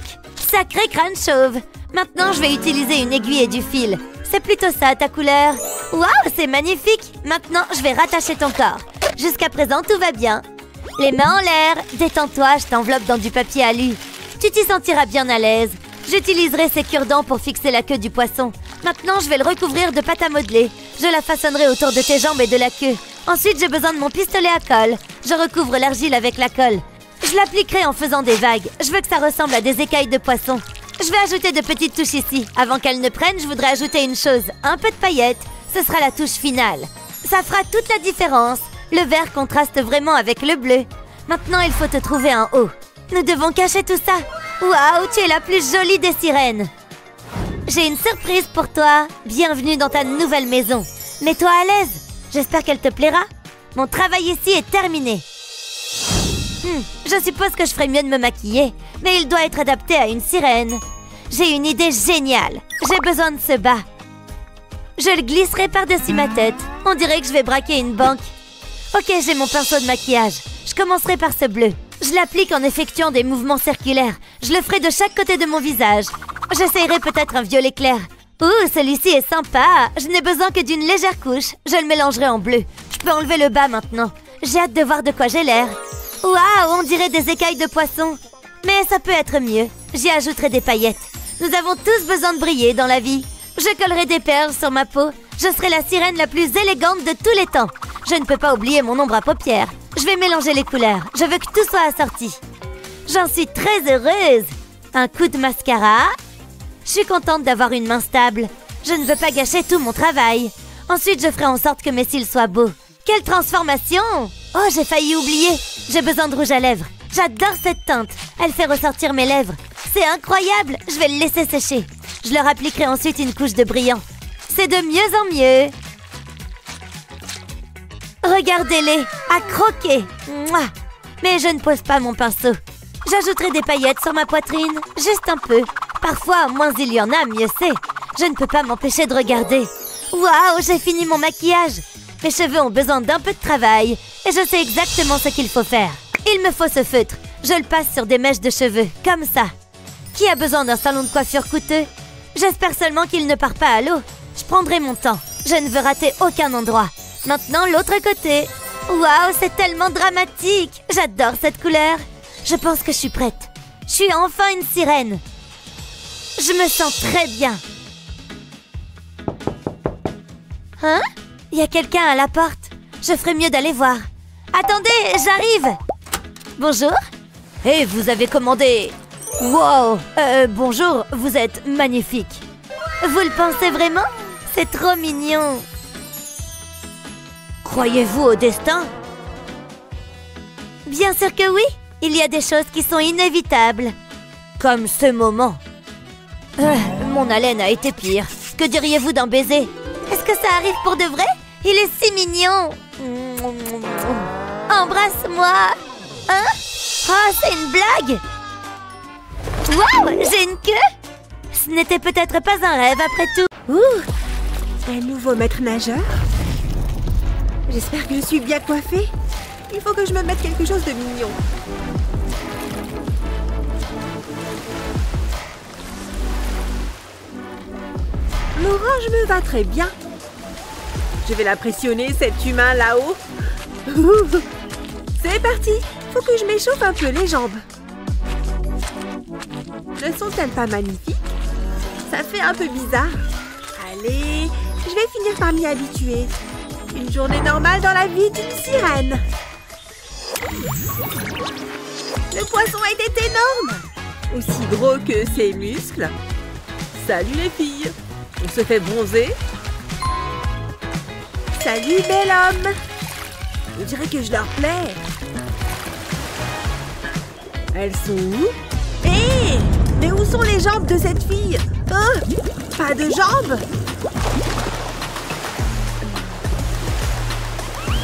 Sacré crâne chauve. Maintenant, je vais utiliser une aiguille et du fil. C'est plutôt ça, ta couleur. Waouh, c'est magnifique. Maintenant, je vais rattacher ton corps. Jusqu'à présent, tout va bien. Les mains en l'air. Détends-toi, je t'enveloppe dans du papier alu. Tu t'y sentiras bien à l'aise. J'utiliserai ces cure-dents pour fixer la queue du poisson. Maintenant, je vais le recouvrir de pâte à modeler. Je la façonnerai autour de tes jambes et de la queue. Ensuite, j'ai besoin de mon pistolet à colle. Je recouvre l'argile avec la colle. Je l'appliquerai en faisant des vagues. Je veux que ça ressemble à des écailles de poisson. Je vais ajouter de petites touches ici. Avant qu'elles ne prennent, je voudrais ajouter une chose. Un peu de paillettes. Ce sera la touche finale. Ça fera toute la différence. Le vert contraste vraiment avec le bleu. Maintenant, il faut te trouver un haut. Nous devons cacher tout ça. Waouh, tu es la plus jolie des sirènes. J'ai une surprise pour toi. Bienvenue dans ta nouvelle maison. Mets-toi à l'aise. J'espère qu'elle te plaira. Mon travail ici est terminé. Je suppose que je ferais mieux de me maquiller, mais il doit être adapté à une sirène. J'ai une idée géniale. J'ai besoin de ce bas. Je le glisserai par-dessus ma tête. On dirait que je vais braquer une banque. Ok, j'ai mon pinceau de maquillage. Je commencerai par ce bleu. Je l'applique en effectuant des mouvements circulaires. Je le ferai de chaque côté de mon visage. J'essayerai peut-être un violet clair. Ouh, celui-ci est sympa. Je n'ai besoin que d'une légère couche. Je le mélangerai en bleu. Je peux enlever le bas maintenant. J'ai hâte de voir de quoi j'ai l'air. Waouh, on dirait des écailles de poisson. Mais ça peut être mieux. J'y ajouterai des paillettes. Nous avons tous besoin de briller dans la vie. Je collerai des perles sur ma peau. Je serai la sirène la plus élégante de tous les temps. Je ne peux pas oublier mon ombre à paupières. Je vais mélanger les couleurs. Je veux que tout soit assorti. J'en suis très heureuse. Un coup de mascara. Je suis contente d'avoir une main stable. Je ne veux pas gâcher tout mon travail. Ensuite, je ferai en sorte que mes cils soient beaux. Quelle transformation! Oh, j'ai failli oublier. J'ai besoin de rouge à lèvres. J'adore cette teinte. Elle fait ressortir mes lèvres. C'est incroyable. Je vais le laisser sécher. Je leur appliquerai ensuite une couche de brillant. C'est de mieux en mieux. Regardez-les, à croquer. Mouah. Mais je ne pose pas mon pinceau. J'ajouterai des paillettes sur ma poitrine, juste un peu. Parfois, moins il y en a, mieux c'est. Je ne peux pas m'empêcher de regarder. Waouh, j'ai fini mon maquillage. Mes cheveux ont besoin d'un peu de travail. Et je sais exactement ce qu'il faut faire. Il me faut ce feutre. Je le passe sur des mèches de cheveux, comme ça. Qui a besoin d'un salon de coiffure coûteux? J'espère seulement qu'il ne part pas à l'eau. Je prendrai mon temps. Je ne veux rater aucun endroit. Maintenant, l'autre côté. Waouh, c'est tellement dramatique. J'adore cette couleur. Je pense que je suis prête. Je suis enfin une sirène. Je me sens très bien. Hein? Il y a quelqu'un à la porte. Je ferais mieux d'aller voir. Attendez, j'arrive. Bonjour. Et vous avez commandé... Wow, bonjour, vous êtes magnifique. Vous le pensez vraiment? C'est trop mignon. Croyez-vous au destin? Bien sûr que oui. Il y a des choses qui sont inévitables. Comme ce moment. Mon haleine a été pire. Que diriez-vous d'un baiser? Est-ce que ça arrive pour de vrai? Il est si mignon. Embrasse-moi. Hein? Oh, c'est une blague. Waouh, j'ai une queue. Ce n'était peut-être pas un rêve après tout. Ouh, un nouveau maître nageur. J'espère que je suis bien coiffée. Il faut que je me mette quelque chose de mignon. L'orange me va très bien. Je vais l'impressionner, cet humain là-haut. C'est parti. Faut que je m'échauffe un peu les jambes. Ne sont-elles pas magnifiques? Ça fait un peu bizarre. Allez, je vais finir par m'y habituer. Une journée normale dans la vie d'une sirène. Le poisson était énorme. Aussi gros que ses muscles. Salut les filles. On se fait bronzer. Salut bel homme. On dirait que je leur plais. Elles sont où? Hé! Mais où sont les jambes de cette fille? Pas de jambes?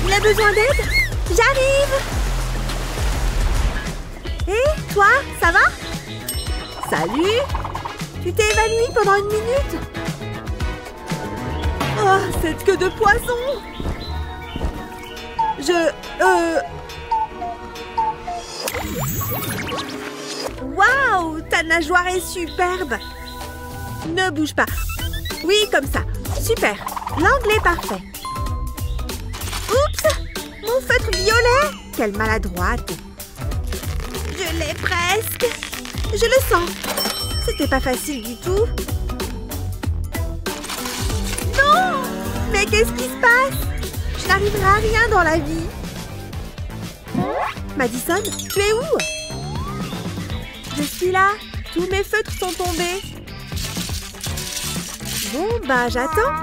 Il a besoin d'aide? J'arrive! Hé, toi, ça va? Salut! Tu t'es évanouie pendant 1 minute? Oh, cette queue de poisson! Waouh! Ta nageoire est superbe! Ne bouge pas. Oui, comme ça. Super. L'angle est parfait. Oups! Mon feutre violet! Quelle maladroite! Je l'ai presque! Je le sens! C'était pas facile du tout. Non! Mais qu'est-ce qui se passe? Je n'arriverai à rien dans la vie. Madison, tu es où? Je suis là. Tous mes feutres sont tombés. Bon, bah j'attends.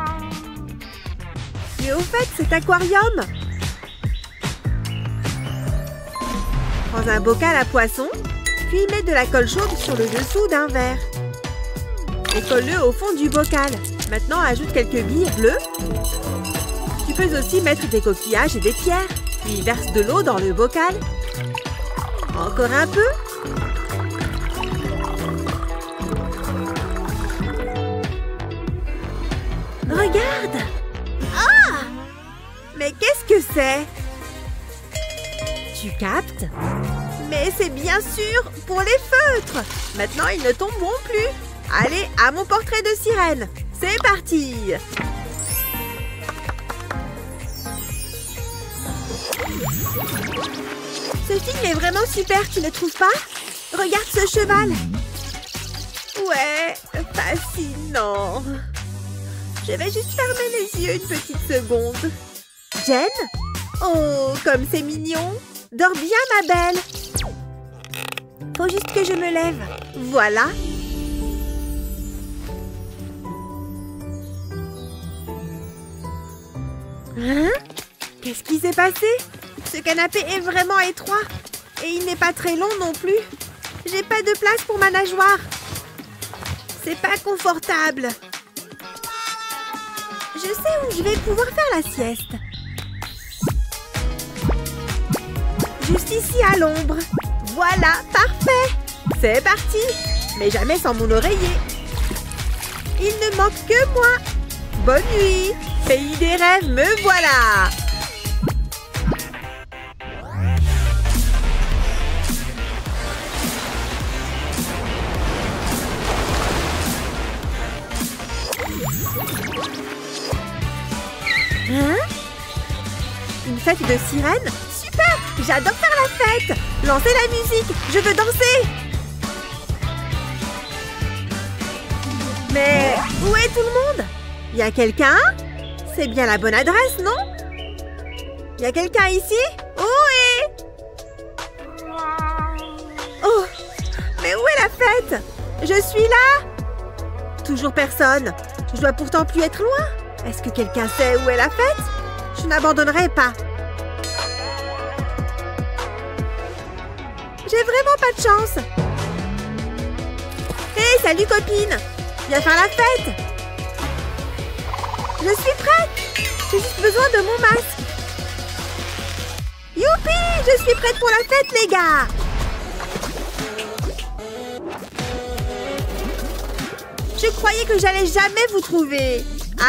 Mais au fait, cet aquarium. Prends un bocal à poisson, puis mets de la colle chaude sur le dessous d'un verre. Et colle-le au fond du bocal. Maintenant, ajoute quelques billes bleues. Tu peux aussi mettre des coquillages et des pierres. Puis verse de l'eau dans le bocal. Encore un peu. Regarde! Ah! Mais qu'est-ce que c'est? Tu captes? Mais c'est bien sûr pour les feutres! Maintenant, ils ne tomberont plus! Allez, à mon portrait de sirène! C'est parti! Ce film est vraiment super, tu ne trouves pas? Regarde ce cheval! Ouais, fascinant! Je vais juste fermer les yeux une petite seconde. Jen? Oh, comme c'est mignon! Dors bien, ma belle! Faut juste que je me lève. Voilà. Hein? Qu'est-ce qui s'est passé? Ce canapé est vraiment étroit. Et il n'est pas très long non plus. J'ai pas de place pour ma nageoire. C'est pas confortable. Je sais où je vais pouvoir faire la sieste. Juste ici à l'ombre. Voilà, parfait. C'est parti. Mais jamais sans mon oreiller. Il ne manque que moi. Bonne nuit. Pays des rêves, me voilà. Hein? Une fête de sirènes? Super! J'adore faire la fête! Lancez la musique! Je veux danser! Mais où est tout le monde? Y a quelqu'un? C'est bien la bonne adresse, non? Y a quelqu'un ici? Oh! Mais où est la fête? Je suis là! Toujours personne. Je dois pourtant plus être loin. Est-ce que quelqu'un sait où est la fête? Je n'abandonnerai pas. J'ai vraiment pas de chance. Hé, salut copine! Viens faire la fête! Je suis prête! J'ai juste besoin de mon masque. Youpi! Je suis prête pour la fête, les gars! Je croyais que j'allais jamais vous trouver.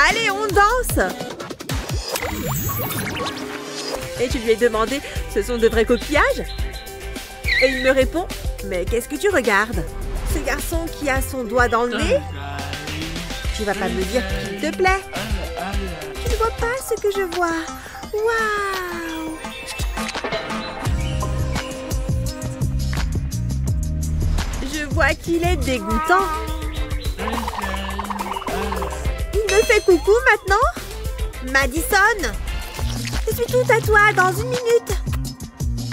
Allez, on danse! Et tu lui ai demandé, ce sont de vrais coquillages? Et il me répond, mais qu'est-ce que tu regardes? Ce garçon qui a son doigt dans le nez? Tu vas pas me dire qu'il te plaît? Tu ne vois pas ce que je vois? Waouh! Je vois qu'il est dégoûtant. Il me fait coucou maintenant? Madison! Je suis tout à toi dans 1 minute.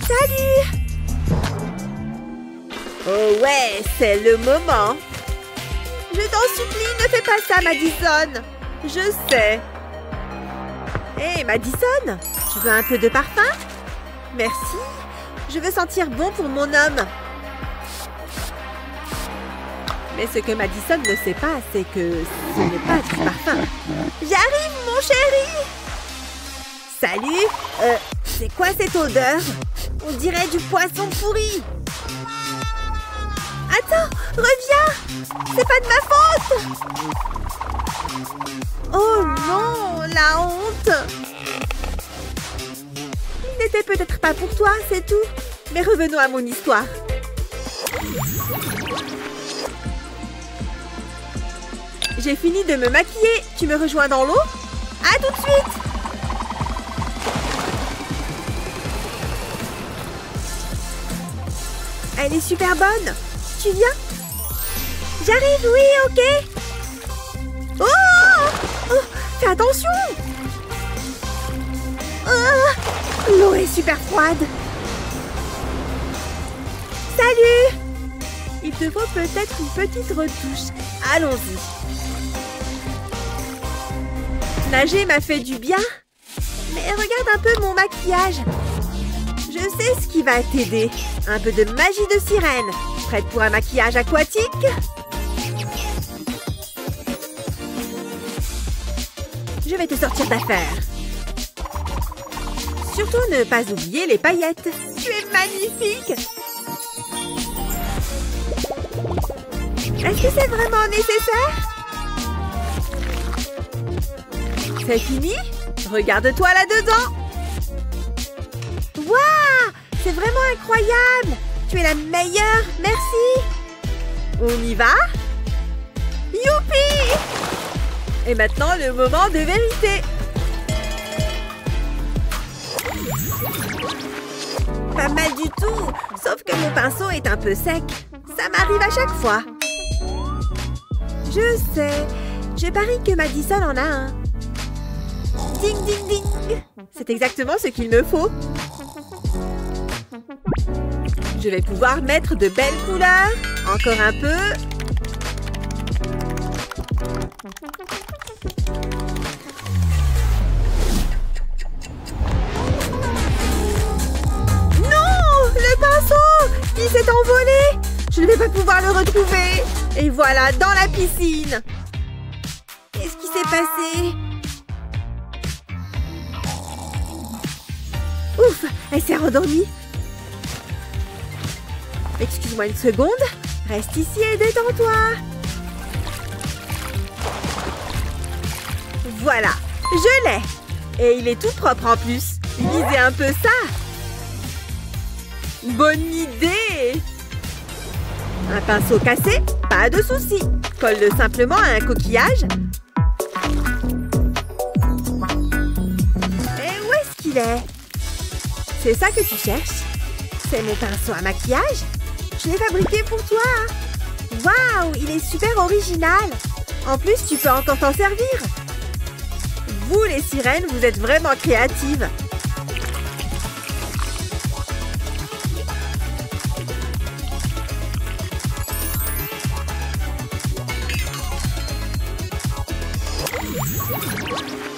Salut! Oh ouais, c'est le moment. Je t'en supplie, ne fais pas ça, Madison. Je sais. Hé, Madison, tu veux un peu de parfum? Merci. Je veux sentir bon pour mon homme. Mais ce que Madison ne sait pas, c'est que ce n'est pas du parfum. J'arrive, mon chéri! Salut! C'est quoi cette odeur? On dirait du poisson pourri! Attends, reviens! C'est pas de ma faute! Oh non, la honte! Il n'était peut-être pas pour toi, c'est tout. Mais revenons à mon histoire. J'ai fini de me maquiller. Tu me rejoins dans l'eau? À tout de suite! Elle est super bonne. Tu viens? J'arrive, oui, ok. Oh! Fais attention! L'eau est super froide. Salut! Il te faut peut-être une petite retouche. Allons-y. Nager m'a fait du bien. Mais regarde un peu mon maquillage. Je sais ce qui va t'aider. Un peu de magie de sirène. Prête pour un maquillage aquatique? Je vais te sortir d'affaire. Surtout ne pas oublier les paillettes. Tu es magnifique! Est-ce que c'est vraiment nécessaire? C'est fini? Regarde-toi là-dedans! Waouh! C'est vraiment incroyable! Tu es la meilleure! Merci! On y va? Youpi! Et maintenant, le moment de vérité! Pas mal du tout! Sauf que mon pinceau est un peu sec. Ça m'arrive à chaque fois. Je sais. Je parie que Madison en a un. Ding, ding, ding! C'est exactement ce qu'il me faut. Je vais pouvoir mettre de belles couleurs. Encore un peu. Non! Le pinceau! Il s'est envolé! Je ne vais pas pouvoir le retrouver. Et voilà, dans la piscine. Qu'est-ce qui s'est passé? Ouf! Elle s'est rendormie. Excuse-moi une seconde. Reste ici et détends-toi. Voilà, je l'ai. Et il est tout propre en plus. Lisez un peu ça. Bonne idée. Un pinceau cassé, pas de souci. Colle-le simplement à un coquillage. Et où est-ce qu'il est? C'est ça que tu cherches? C'est mon pinceau à maquillage? Je l'ai fabriqué pour toi. Waouh, il est super original. En plus, tu peux encore t'en servir. Vous, les sirènes, vous êtes vraiment créatives.